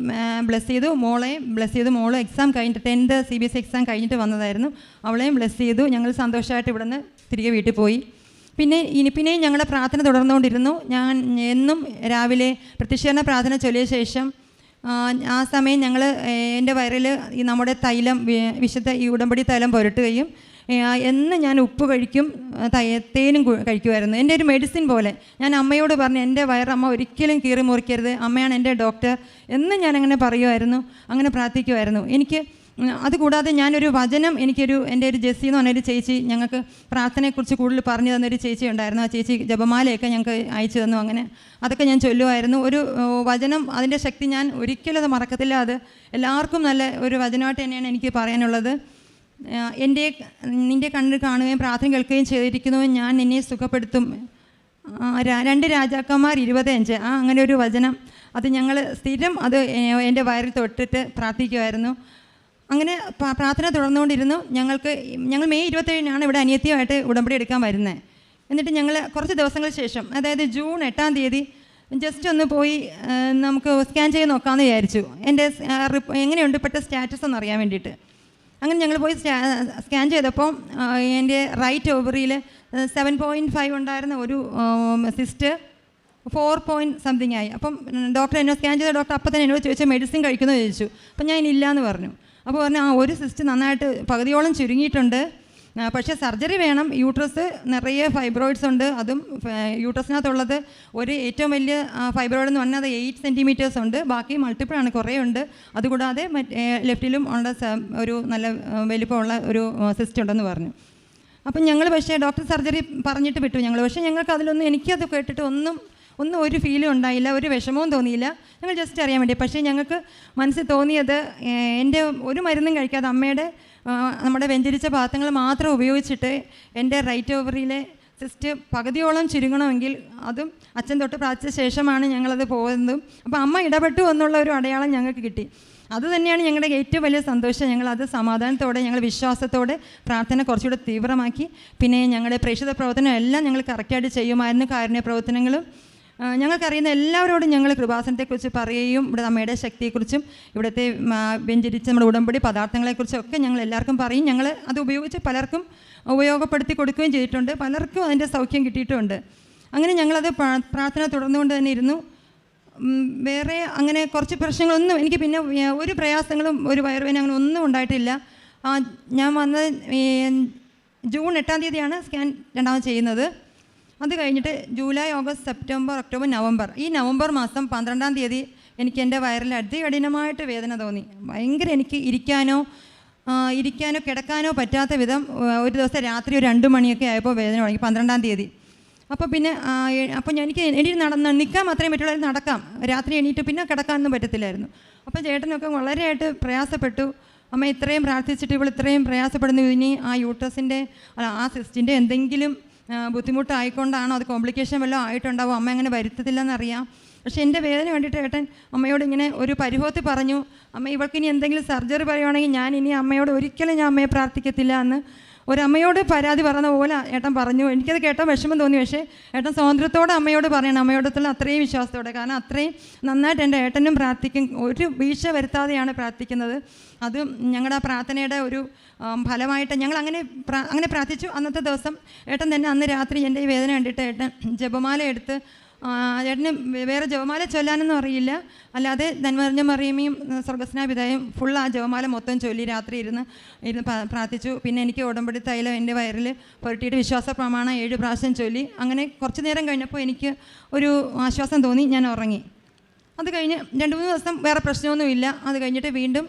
Speaker 8: ബ്ലെസ് ചെയ്തു, മോളെയും ബ്ലെസ് ചെയ്തു. മോള് എക്സാം കഴിഞ്ഞിട്ട് 10th CBSE എക്സാം കഴിഞ്ഞിട്ട് വന്നതായിരുന്നു. അവളെയും ബ്ലെസ് ചെയ്തു. ഞങ്ങൾ സന്തോഷമായിട്ട് ഇവിടെ നിന്ന് തിരികെ വീട്ടിൽ പോയി. പിന്നെയും ഞങ്ങളുടെ പ്രാർത്ഥന തുടർന്നുകൊണ്ടിരുന്നു. ഞാൻ എന്നും രാവിലെ പ്രത്യക്ഷീകരണ പ്രാർത്ഥന ചൊല്ലിയ ശേഷം ആ സമയം ഞങ്ങൾ എൻ്റെ വയറിൽ ഈ നമ്മുടെ തൈലം വിശുദ്ധ ഈ ഉടമ്പടി തൈലം പുരട്ടുകയും എന്ന് ഞാൻ ഉപ്പ് കഴിക്കും, തേനും കഴിക്കുമായിരുന്നു. എൻ്റെ ഒരു മെഡിസിൻ പോലെ. ഞാൻ അമ്മയോട് പറഞ്ഞു, എൻ്റെ വയറമ്മ ഒരിക്കലും കീറി മുറിക്കരുത്, അമ്മയാണ് എൻ്റെ ഡോക്ടർ എന്ന് ഞാൻ അങ്ങനെ പറയുമായിരുന്നു, അങ്ങനെ പ്രാർത്ഥിക്കുമായിരുന്നു. എനിക്ക് അതുകൂടാതെ ഞാനൊരു വചനം എൻ്റെ ഒരു ജെസ്സി എന്ന് പറഞ്ഞൊരു ചേച്ചി ഞങ്ങൾക്ക് പ്രാർത്ഥനയെക്കുറിച്ച് കൂടുതൽ പറഞ്ഞു തന്നൊരു ചേച്ചി ഉണ്ടായിരുന്നു. ആ ചേച്ചി ജപമാലയൊക്കെ ഞങ്ങൾക്ക് അയച്ചു തന്നു. അങ്ങനെ അതൊക്കെ ഞാൻ ചൊല്ലുമായിരുന്നു. ഒരു വചനം, അതിൻ്റെ ശക്തി ഞാൻ ഒരിക്കലും അത് മറക്കത്തില്ല. അത് എല്ലാവർക്കും നല്ല ഒരു വചനമായിട്ട് തന്നെയാണ് എനിക്ക് പറയാനുള്ളത്. നിൻ്റെ കണ്ണിൽ കാണുകയും പ്രാർത്ഥന കേൾക്കുകയും ചെയ്തിരിക്കുന്നു, ഞാൻ നിന്നെ സുഖപ്പെടുത്തും. 2 രാജാക്കന്മാർ 25 അങ്ങനെ ഒരു വചനം. അത് ഞങ്ങൾ സ്ഥിരം അത് എൻ്റെ വയറിൽ തൊട്ടിട്ട് പ്രാർത്ഥിക്കുമായിരുന്നു. അങ്ങനെ പ്രാർത്ഥന തുടർന്നുകൊണ്ടിരുന്നു. ഞങ്ങൾ മെയ് 27-നാണ് ഇവിടെ അനിയത്തിയുമായിട്ട് ഉടമ്പടി എടുക്കാൻ വരുന്നത്. എന്നിട്ട് ഞങ്ങൾ കുറച്ച് ദിവസങ്ങൾക്ക് ശേഷം, അതായത് ജൂൺ 8-ാം തീയതി ജസ്റ്റ് ഒന്ന് പോയി നമുക്ക് സ്കാൻ ചെയ്ത് നോക്കാമെന്ന് വിചാരിച്ചു. എൻ്റെ എങ്ങനെയുണ്ട് ഇപ്പോഴത്തെ സ്റ്റാറ്റസ് ഒന്ന് അറിയാൻ വേണ്ടിയിട്ട്. അങ്ങനെ ഞങ്ങൾ പോയി സ്കാൻ ചെയ്തപ്പോൾ എൻ്റെ റൈറ്റ് ഓവറിയിൽ 7.5 ഉണ്ടായിരുന്ന ഒരു സിസ്റ്റ് 4 ആയി. അപ്പം ഡോക്ടർ എന്നെ സ്കാൻ ചെയ്ത ഡോക്ടർ അപ്പം തന്നെ എന്നോട് ചോദിച്ചാൽ മെഡിസിൻ കഴിക്കുമെന്ന് ചോദിച്ചു. അപ്പം ഞാൻ ഇല്ലയെന്ന് പറഞ്ഞു. അപ്പോൾ പറഞ്ഞു, ഒരു സിസ്റ്റ് നന്നായിട്ട് പകുതിയോളം ചുരുങ്ങിയിട്ടുണ്ട്, പക്ഷേ സർജറി വേണം. യൂട്രസ് നിറയെ ഫൈബ്രോയിഡ്സ് ഉണ്ട്. അതും യൂട്രസിനകത്തുള്ളത് ഒരു ഏറ്റവും വലിയ ഫൈബ്രോയിഡ് എന്ന് പറഞ്ഞാൽ അത് 8 സെൻറ്റിമീറ്റേഴ്സ് ഉണ്ട്. ബാക്കി മൾട്ടിപ്പിളാണ്, കുറേ ഉണ്ട്. അതുകൂടാതെ ലെഫ്റ്റിലും ഉള്ള ഒരു നല്ല വലിപ്പമുള്ള ഒരു സിസ്റ്റ് ഉണ്ടെന്ന് പറഞ്ഞു. അപ്പം ഞങ്ങൾ പക്ഷേ ഡോക്ടർ സർജറി പറഞ്ഞിട്ട് വിട്ടു ഞങ്ങൾ. പക്ഷേ ഞങ്ങൾക്ക് അതിലൊന്നും, എനിക്കത് കേട്ടിട്ട് ഒന്നും ഒരു ഫീലും ഉണ്ടായില്ല, ഒരു വിഷമവും തോന്നിയില്ല. ഞങ്ങൾ ജസ്റ്റ് അറിയാൻ വേണ്ടി. പക്ഷേ ഞങ്ങൾക്ക് മനസ്സിൽ തോന്നിയത്, എൻ്റെ ഒരു മരുന്നും കഴിക്കാതെ അമ്മയുടെ നമ്മുടെ വെഞ്ചരിച്ച പാത്രങ്ങൾ മാത്രം ഉപയോഗിച്ചിട്ട് എൻ്റെ റൈറ്റ് ഓവറിയിലെ സിസ്റ്റ് പകുതിയോളം ചുരുങ്ങണമെങ്കിൽ അതും അച്ഛൻ തൊട്ട് പ്രാർത്ഥിച്ച ശേഷമാണ് ഞങ്ങളത് പോകുന്നതും. അപ്പോൾ അമ്മ ഇടപെട്ടു എന്നുള്ള ഒരു അടയാളം ഞങ്ങൾക്ക് കിട്ടി. അതുതന്നെയാണ് ഞങ്ങളുടെ ഏറ്റവും വലിയ സന്തോഷം. ഞങ്ങളത് സമാധാനത്തോടെ, ഞങ്ങൾ വിശ്വാസത്തോടെ പ്രാർത്ഥന കുറച്ചുകൂടെ തീവ്രമാക്കി. പിന്നെ ഞങ്ങളുടെ പ്രേക്ഷിത പ്രവർത്തനം എല്ലാം ഞങ്ങൾ കറക്റ്റായിട്ട് ചെയ്യുമായിരുന്നു. കാരുണ്യ പ്രവർത്തനങ്ങളും ഞങ്ങൾക്കറിയുന്ന എല്ലാവരോടും ഞങ്ങൾ കൃപാസനത്തെക്കുറിച്ച് പറയുകയും ഇവിടെ അമ്മയുടെ ശക്തിയെക്കുറിച്ചും ഇവിടുത്തെ വെഞ്ചരിച്ച നമ്മുടെ ഉടമ്പടി പദാർത്ഥങ്ങളെക്കുറിച്ചും ഒക്കെ ഞങ്ങൾ എല്ലാവർക്കും പറയും. ഞങ്ങൾ അത് ഉപയോഗിച്ച് പലർക്കും ഉപയോഗപ്പെടുത്തി കൊടുക്കുകയും ചെയ്തിട്ടുണ്ട്. പലർക്കും അതിൻ്റെ സൗഖ്യം കിട്ടിയിട്ടുമുണ്ട്. അങ്ങനെ ഞങ്ങളത് പ്രാർത്ഥന തുടർന്നുകൊണ്ട് തന്നെ ഇരുന്നു. വേറെ അങ്ങനെ കുറച്ച് പ്രശ്നങ്ങളൊന്നും എനിക്ക് പിന്നെ ഒരു പ്രയാസങ്ങളും ഒരു വയറുവേദന അങ്ങനെ ഒന്നും ഉണ്ടായിട്ടില്ല. ഞാൻ വന്നത് ജൂൺ 8-ാം തീയതിയാണ് സ്കാൻ രണ്ടാമത് ചെയ്യുന്നത്. അത് കഴിഞ്ഞിട്ട് July, August, September, October, November, ഈ നവംബർ മാസം 12-ാം തീയതി എനിക്ക് എൻ്റെ വയറിൽ അതികഠിനമായിട്ട് വേദന തോന്നി. ഭയങ്കര, എനിക്ക് ഇരിക്കാനോ കിടക്കാനോ പറ്റാത്ത വിധം ഒരു ദിവസം രാത്രി ഒരു 2 മണിയൊക്കെ ആയപ്പോൾ വേദന തുടങ്ങി, 12-ാം തീയതി. അപ്പോൾ പിന്നെ എനിക്ക് നിൽക്കാൻ മാത്രമേ പറ്റുള്ളൂ, നടക്കാം. രാത്രി എണീറ്റ് പിന്നെ കിടക്കാനൊന്നും പറ്റത്തില്ലായിരുന്നു. അപ്പോൾ ചേട്ടനൊക്കെ വളരെയായിട്ട് പ്രയാസപ്പെട്ടു. അമ്മ ഇത്രയും പ്രാർത്ഥിച്ചിട്ട് ഇവൾ ഇത്രയും പ്രയാസപ്പെടുന്നു, ഇനി ആ യൂട്രസിൻ്റെ ആ സിസ്റ്റിൻ്റെ എന്തെങ്കിലും ബുദ്ധിമുട്ടായിക്കൊണ്ടാണോ, അത് കോംപ്ലിക്കേഷൻ വല്ലതും ആയിട്ടുണ്ടാവും, അമ്മ അങ്ങനെ വരുത്തത്തില്ലെന്നറിയാം. പക്ഷേ എൻ്റെ വേദന കണ്ടിട്ട് ഏട്ടൻ അമ്മയോട് ഇങ്ങനെ ഒരു പരിഭവത്തിൽ പറഞ്ഞു, അമ്മ ഇവൾക്കിനി എന്തെങ്കിലും സർജറി പറയുവാണെങ്കിൽ ഞാൻ ഇനി അമ്മയോട് ഒരിക്കലും ഞാൻ അമ്മയെ പ്രാർത്ഥിക്കത്തില്ല എന്ന് ഒരമ്മയോട് പരാതി പറയുന്ന പോലെ ഏട്ടൻ പറഞ്ഞു. എനിക്കത് കേട്ടാൽ വിഷമം തോന്നി. പക്ഷേ ഏട്ടൻ സ്വാതന്ത്ര്യത്തോടെ അമ്മയോട് പറയണം, അമ്മയോടത്തുള്ള അത്രയും വിശ്വാസത്തോടെ. കാരണം അത്രയും നന്നായിട്ട് എൻ്റെ ഏട്ടനും പ്രാർത്ഥിക്കും, ഒരു വീഴ്ച വരുത്താതെയാണ് പ്രാർത്ഥിക്കുന്നത്. അത് ഞങ്ങളുടെ പ്രാർത്ഥനയുടെ ഒരു ഫലമായിട്ട് ഞങ്ങൾ അങ്ങനെ പ്രാർത്ഥിച്ചു. അന്നത്തെ ദിവസം ഏട്ടൻ തന്നെ അന്ന് രാത്രി എൻ്റെ ഈ വേദന കണ്ടിട്ട് ഏട്ടൻ ജപമാല എടുത്ത്, ഏട്ടന് വേറെ ജപമാല ചൊല്ലാനൊന്നും അറിയില്ല, അല്ലാതെ നന്മറിഞ്ഞ മറിയമ്മയും സ്വർഗസ്നായ പിതായും ഫുൾ ആ ജപമാല മൊത്തം ചൊല്ലി രാത്രി ഇരുന്ന് പ്രാർത്ഥിച്ചു. പിന്നെ എനിക്ക് ഉടമ്പടി തൈലം എൻ്റെ വയറിൽ പുരട്ടിയിട്ട് വിശ്വാസ പ്രമാണം 7 പ്രാവശ്യം ചൊല്ലി. അങ്ങനെ കുറച്ച് നേരം കഴിഞ്ഞപ്പോൾ എനിക്ക് ഒരു ആശ്വാസം തോന്നി, ഞാൻ ഉറങ്ങി. അത് കഴിഞ്ഞ് 2-3 ദിവസം വേറെ പ്രശ്നമൊന്നുമില്ല. അത് കഴിഞ്ഞിട്ട് വീണ്ടും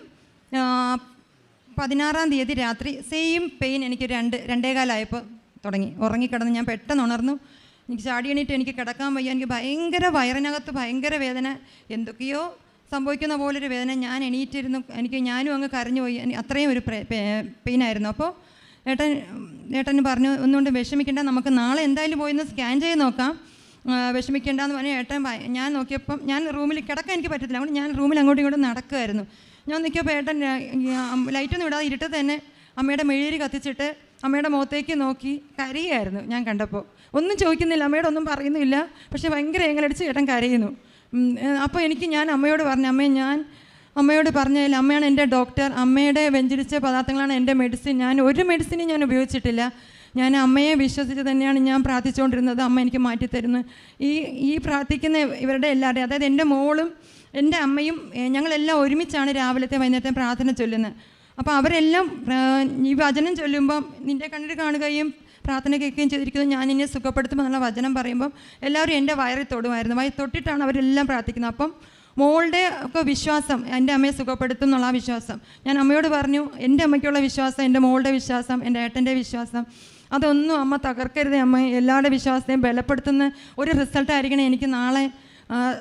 Speaker 8: 16-ാം തീയതി രാത്രി സെയിം പെയിൻ എനിക്ക് 2-2:15 തുടങ്ങി. ഉറങ്ങിക്കിടന്ന് ഞാൻ പെട്ടെന്ന് ഉണർന്നു. എനിക്ക് ചാടി എണീറ്റ് എനിക്ക് കിടക്കാൻ വയ്യ. എനിക്ക് ഭയങ്കര വയറിനകത്ത് ഭയങ്കര വേദന, എന്തൊക്കെയോ സംഭവിക്കുന്ന പോലൊരു വേദന. ഞാൻ എണീറ്റിരുന്നു, ഞാനും അങ്ങ് കരഞ്ഞു പോയി. അത്രയും ഒരു പെയിനായിരുന്നു. അപ്പോൾ ഏട്ടന് പറഞ്ഞു, ഒന്നുകൊണ്ട് വിഷമിക്കേണ്ട, നമുക്ക് നാളെ എന്തായാലും പോയി ഒന്ന് സ്കാൻ ചെയ്ത് നോക്കാം, വിഷമിക്കേണ്ടെന്ന് പറഞ്ഞ് ഏട്ടൻ. ഞാൻ നോക്കിയപ്പം ഞാൻ റൂമിൽ കിടക്കാൻ എനിക്ക് പറ്റത്തില്ല, അതുകൊണ്ട് ഞാൻ റൂമിൽ അങ്ങോട്ടും ഇങ്ങോട്ടും നടക്കുമായിരുന്നു. ഞാൻ നോക്കിയപ്പോൾ ഏട്ടൻ ലൈറ്റൊന്നും ഇടാതെ ഇരുട്ട് തന്നെ അമ്മയുടെ മെഴുകുതിരി കത്തിച്ചിട്ട് അമ്മയുടെ മുഖത്തേക്ക് നോക്കി കരയുമായിരുന്നു. ഞാൻ കണ്ടപ്പോൾ ഒന്നും ചോദിക്കുന്നില്ല, അമ്മയോട് ഒന്നും പറയുന്നില്ല, പക്ഷേ ഭയങ്കര ഏങ്ങലടിച്ച് ഏട്ടൻ കരയുന്നു. അപ്പോൾ ഞാൻ അമ്മയോട് പറഞ്ഞു, ഞാൻ അമ്മയോട് പറഞ്ഞതിൽ അമ്മയാണ് എൻ്റെ ഡോക്ടർ, അമ്മയുടെ വെഞ്ചരിച്ച പദാർത്ഥങ്ങളാണ് എൻ്റെ മെഡിസിൻ, ഞാൻ ഒരു മെഡിസിനും ഞാൻ ഉപയോഗിച്ചിട്ടില്ല, ഞാൻ അമ്മയെ വിശ്വസിച്ച് തന്നെയാണ് ഞാൻ പ്രാർത്ഥിച്ചുകൊണ്ടിരുന്നത്, അമ്മ എനിക്ക് മാറ്റിത്തരുന്നു. ഈ പ്രാർത്ഥിക്കുന്ന ഇവരുടെ എല്ലാവരുടെയും, അതായത് എൻ്റെ മോളും എൻ്റെ അമ്മയും ഞങ്ങളെല്ലാം ഒരുമിച്ചാണ് രാവിലത്തെ വൈകുന്നേരത്തെ പ്രാർത്ഥന ചൊല്ലുന്നത്. അപ്പോൾ അവരെല്ലാം ഈ വചനം ചൊല്ലുമ്പം നിൻ്റെ കണ്ണിൽ കാണുകയും പ്രാർത്ഥന കേൾക്കുകയും ചെയ്തിരിക്കുന്നത്, ഞാൻ എന്നെ സുഖപ്പെടുത്തുമെന്നുള്ള വചനം പറയുമ്പം എല്ലാവരും എൻ്റെ വയറിൽ തൊടുമായിരുന്നു. വയറിൽ തൊട്ടിട്ടാണ് അവരെല്ലാം പ്രാർത്ഥിക്കുന്നത്. അപ്പം മോളുടെ ഒക്കെ വിശ്വാസം എൻ്റെ അമ്മയെ സുഖപ്പെടുത്തും എന്നുള്ള ആ വിശ്വാസം ഞാൻ അമ്മയോട് പറഞ്ഞു. എൻ്റെ അമ്മയ്ക്കുള്ള വിശ്വാസം, എൻ്റെ മോളുടെ വിശ്വാസം, എൻ്റെ ഏട്ടൻ്റെ വിശ്വാസം, അതൊന്നും അമ്മ തകർക്കരുതേ അമ്മ, എല്ലാവരുടെ വിശ്വാസത്തെയും ബലപ്പെടുത്തുന്ന ഒരു റിസൾട്ടായിരിക്കണം എനിക്ക് നാളെ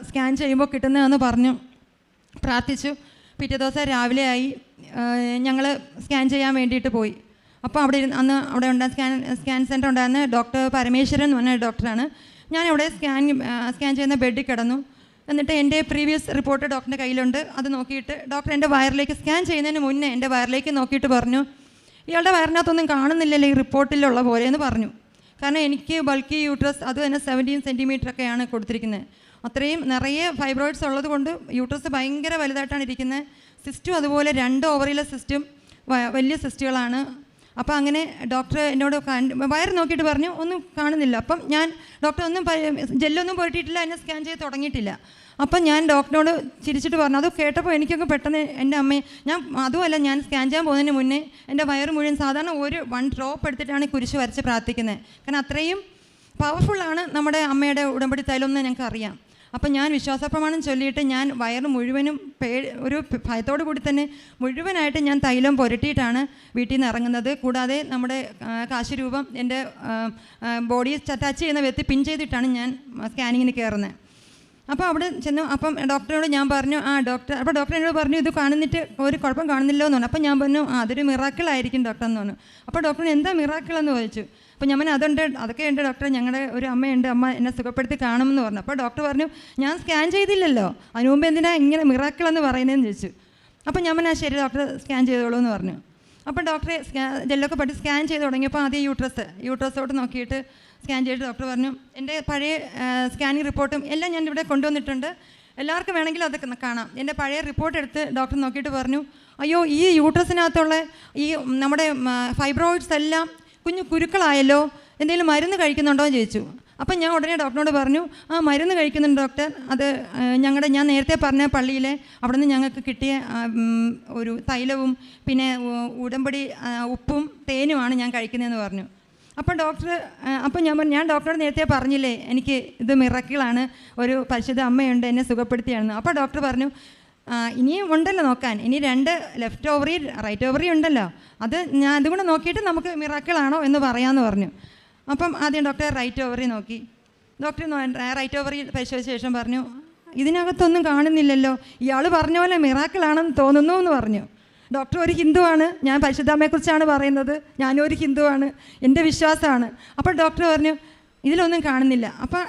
Speaker 8: സ്കാൻ ചെയ്യുമ്പോൾ കിട്ടുന്നതെന്ന് പറഞ്ഞു പ്രാർത്ഥിച്ചു. പിറ്റേ ദിവസം രാവിലെ ആയി, ഞങ്ങൾ സ്കാൻ ചെയ്യാൻ വേണ്ടിയിട്ട് പോയി. അപ്പോൾ അന്ന് അവിടെ സ്കാൻ സെൻറ്റർ ഉണ്ടായിരുന്ന ഡോക്ടർ പരമേശ്വരൻ എന്ന് പറഞ്ഞ ഡോക്ടറാണ്. ഞാൻ അവിടെ സ്കാൻ ചെയ്യുന്ന ബെഡിൽ കിടന്നു. എന്നിട്ട് എൻ്റെ പ്രീവിയസ് റിപ്പോർട്ട് ഡോക്ടറിൻ്റെ കയ്യിലുണ്ട്. അത് നോക്കിയിട്ട് ഡോക്ടർ എൻ്റെ വയറിലേക്ക് സ്കാൻ ചെയ്യുന്നതിന് മുന്നേ എൻ്റെ വയറിലേക്ക് നോക്കിയിട്ട് പറഞ്ഞു, ഇയാളുടെ വയറിനകത്തൊന്നും കാണുന്നില്ലല്ലോ ഈ റിപ്പോർട്ടിലുള്ള പോലെ എന്ന് പറഞ്ഞു. കാരണം എനിക്ക് ബൾക്കി യൂട്രസ്, അത് തന്നെ 17 സെൻറ്റിമീറ്ററൊക്കെയാണ് കൊടുത്തിരിക്കുന്നത്. അത്രയും നിറയെ ഫൈബ്രോയിഡ്സ് ഉള്ളത് കൊണ്ട് യൂട്രസ് ഭയങ്കര വലുതായിട്ടാണ് ഇരിക്കുന്നത്. സിസ്റ്റും അതുപോലെ 2 ഓവറിലെ സിസ്റ്റും വലിയ സിസ്റ്റുകളാണ്. അപ്പോൾ അങ്ങനെ ഡോക്ടർ എന്നോട് വയറ് നോക്കിയിട്ട് പറഞ്ഞു ഒന്നും കാണുന്നില്ല. അപ്പം ഞാൻ ഡോക്ടർ ജെല്ലൊന്നും പുരട്ടിയിട്ടില്ല, എന്നെ സ്കാൻ ചെയ്ത് തുടങ്ങിയിട്ടില്ല. അപ്പം ഞാൻ ഡോക്ടറിനോട് ചിരിച്ചിട്ട് പറഞ്ഞു. അത് കേട്ടപ്പോൾ എനിക്കൊക്കെ പെട്ടെന്ന് എൻ്റെ അമ്മയെ അതുമല്ല, ഞാൻ സ്കാൻ ചെയ്യാൻ പോകുന്നതിന് മുന്നേ എൻ്റെ വയറ് മുഴുവൻ സാധാരണ 1 ഡ്രോപ്പ് എടുത്തിട്ടാണ് കുരിശ് വരച്ച് പ്രാർത്ഥിക്കുന്നത്. കാരണം അത്രയും പവർഫുള്ളാണ് നമ്മുടെ അമ്മയുടെ ഉടമ്പടി തൈലം എന്ന് ഞങ്ങൾക്ക് അറിയാം. അപ്പം ഞാൻ വിശ്വാസപ്രമാണം ചൊല്ലിയിട്ട് ഞാൻ വയറ് മുഴുവനും ഒരു ഭയത്തോടു കൂടി തന്നെ മുഴുവനായിട്ട് ഞാൻ തൈലം പുരട്ടിയിട്ടാണ് വീട്ടിൽ നിന്ന് ഇറങ്ങുന്നത്. കൂടാതെ നമ്മുടെ കാശുരൂപം എൻ്റെ ബോഡി ടച്ച് ചെയ്യുന്ന വ്യക്തി പിൻ ചെയ്തിട്ടാണ് ഞാൻ സ്കാനിങ്ങിന് കയറുന്നത്. അപ്പോൾ അവിടെ ചെന്നു. അപ്പം ഡോക്ടറോട് ഞാൻ പറഞ്ഞു, അപ്പോൾ ഡോക്ടർ എന്നോട് പറഞ്ഞു ഇത് കാണുന്നിട്ട് ഒരു കുഴപ്പം കാണുന്നില്ലോ എന്ന് പറഞ്ഞു. അപ്പോൾ ഞാൻ പറഞ്ഞു അതൊരു മിറാക്കിളായിരിക്കും ഡോക്ടർ എന്ന് പറഞ്ഞു. അപ്പോൾ ഡോക്ടറിന് എന്താ മിറാക്കിളെന്ന് ചോദിച്ചു. അപ്പോൾ ഞാൻ അതൊക്കെ ഉണ്ട് ഡോക്ടർ, ഞങ്ങളുടെ ഒരു അമ്മയുണ്ട്, അമ്മ എന്നെ സുഖപ്പെടുത്തി കാണുമെന്ന് പറഞ്ഞു. അപ്പോൾ ഡോക്ടർ പറഞ്ഞു ഞാൻ സ്കാൻ ചെയ്തില്ലല്ലോ, അതിന് മുമ്പ് എന്തിനാ ഇങ്ങനെ മിറാക്കിളെന്ന് പറയുന്നതെന്ന് ചോദിച്ചു. അപ്പോൾ ഞാൻ ശരി ഡോക്ടർ സ്കാൻ ചെയ്തോളൂ എന്ന് പറഞ്ഞു. അപ്പോൾ ഡോക്ടറെ ജെല്ലൊക്കെ പറ്റി സ്കാൻ ചെയ്ത് തുടങ്ങിയപ്പോൾ ആദ്യം യൂട്രസോട്ട് നോക്കിയിട്ട് സ്കാൻ ചെയ്തിട്ട് ഡോക്ടർ പറഞ്ഞു എൻ്റെ പഴയ സ്കാനിങ് റിപ്പോർട്ടും എല്ലാം ഞാൻ ഇവിടെ കൊണ്ടുവന്നിട്ടുണ്ട്, എല്ലാവർക്കും വേണമെങ്കിൽ അതൊക്കെ കാണാം. എൻ്റെ പഴയ റിപ്പോർട്ട് എടുത്ത് ഡോക്ടർ നോക്കിയിട്ട് പറഞ്ഞു, അയ്യോ ഈ യൂട്രസിനകത്തുള്ള ഈ നമ്മുടെ ഫൈബ്രോയിഡ്സ് എല്ലാം കുഞ്ഞു കുരുക്കളായല്ലോ, എന്തെങ്കിലും മരുന്ന് കഴിക്കുന്നുണ്ടോ എന്ന് ചോദിച്ചു. അപ്പം ഞാൻ ഉടനെ ഡോക്ടറിനോട് പറഞ്ഞു മരുന്ന് കഴിക്കുന്നുണ്ട് ഡോക്ടർ, അത് ഞാൻ നേരത്തെ പറഞ്ഞ പള്ളിയിലെ അവിടെ നിന്ന് ഞങ്ങൾക്ക് കിട്ടിയ ഒരു തൈലവും പിന്നെ ഉടമ്പടി ഉപ്പും തേനുമാണ് ഞാൻ കഴിക്കുന്നതെന്ന് പറഞ്ഞു. അപ്പം ഞാൻ ഡോക്ടറോട് നേരത്തെ പറഞ്ഞില്ലേ എനിക്ക് ഇത് മിറക്കിളാണ്, ഒരു പരിശുദ്ധ അമ്മയുണ്ട് എന്നെ സുഖപ്പെടുത്തിയാണെന്ന്. അപ്പോൾ ഡോക്ടർ പറഞ്ഞു ഇനിയും ഉണ്ടല്ലോ നോക്കാൻ, ഇനി 2 ലെഫ്റ്റ് ഓവറി റൈറ്റ് ഓവറി ഉണ്ടല്ലോ, ഞാൻ അതുകൊണ്ട് നോക്കിയിട്ട് നമുക്ക് മിറാക്കിളാണോ എന്ന് പറയാമെന്ന് പറഞ്ഞു. അപ്പം ആദ്യം ഡോക്ടർ റൈറ്റ് ഓവറി നോക്കി. ഡോക്ടർ റൈറ്റ് ഓവറി പരിശോധിച്ച ശേഷം പറഞ്ഞു ഇതിനകത്തൊന്നും കാണുന്നില്ലല്ലോ, ഇയാൾ പറഞ്ഞ പോലെ മിറാക്കിളാണെന്ന് തോന്നുന്നു എന്ന് പറഞ്ഞു. ഡോക്ടർ ഒരു ഹിന്ദുവാണ്, ഞാൻ പരിശുദ്ധാമ്മയെക്കുറിച്ചാണ് പറയുന്നത്, ഞാനും ഒരു ഹിന്ദുവാണ്, എൻ്റെ വിശ്വാസമാണ്. അപ്പോൾ ഡോക്ടർ പറഞ്ഞു ഇതിലൊന്നും കാണുന്നില്ല. അപ്പം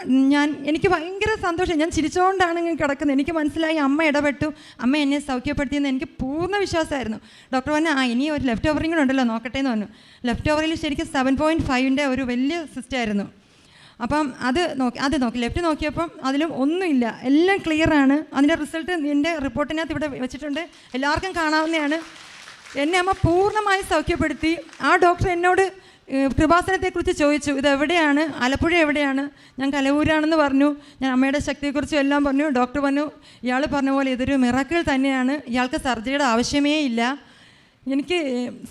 Speaker 8: എനിക്ക് ഭയങ്കര സന്തോഷം, ഞാൻ ചിരിച്ചുകൊണ്ടാണ് ഇങ്ങനെ കിടക്കുന്നത്. എനിക്ക് മനസ്സിലായി അമ്മ ഇടപെട്ടു, അമ്മ എന്നെ സൗഖ്യപ്പെടുത്തിയെന്ന് എനിക്ക് പൂർണ്ണ വിശ്വാസമായിരുന്നു. ഡോക്ടർ പറഞ്ഞു ഇനി ഒരു ലെഫ്റ്റ് ഓവറിങ് കൂടെ ഉണ്ടല്ലോ നോക്കട്ടെ എന്ന് പറഞ്ഞു. ലെഫ്റ്റ് ഓവറിൽ ശരിക്കും 7.5 ഒരു വലിയ സിസ്റ്റായിരുന്നു. അപ്പം അത് നോക്കി ലെഫ്റ്റ് നോക്കിയപ്പം അതിലും ഒന്നുമില്ല, എല്ലാം ക്ലിയറാണ്. അതിൻ്റെ റിസൾട്ട് എൻ്റെ റിപ്പോർട്ടിനകത്ത് ഇവിടെ വെച്ചിട്ടുണ്ട്, എല്ലാവർക്കും കാണാവുന്നതാണ്. എന്നെ അമ്മ പൂർണ്ണമായി സൗഖ്യപ്പെടുത്തി. ആ ഡോക്ടർ എന്നോട് കൃപാസനത്തെക്കുറിച്ച് ചോദിച്ചു, ഇതെവിടെയാണ്, ആലപ്പുഴ എവിടെയാണ്? ഞാൻ കലവൂരാണെന്ന് പറഞ്ഞു. ഞാൻ അമ്മയുടെ ശക്തിയെക്കുറിച്ചും എല്ലാം പറഞ്ഞു. ഡോക്ടർ പറഞ്ഞു ഇയാൾ പറഞ്ഞ പോലെ ഇതൊരു മിറാക്കിൾ തന്നെയാണ്, ഇയാൾക്ക് സർജറിയുടെ ആവശ്യമേ ഇല്ല. എനിക്ക്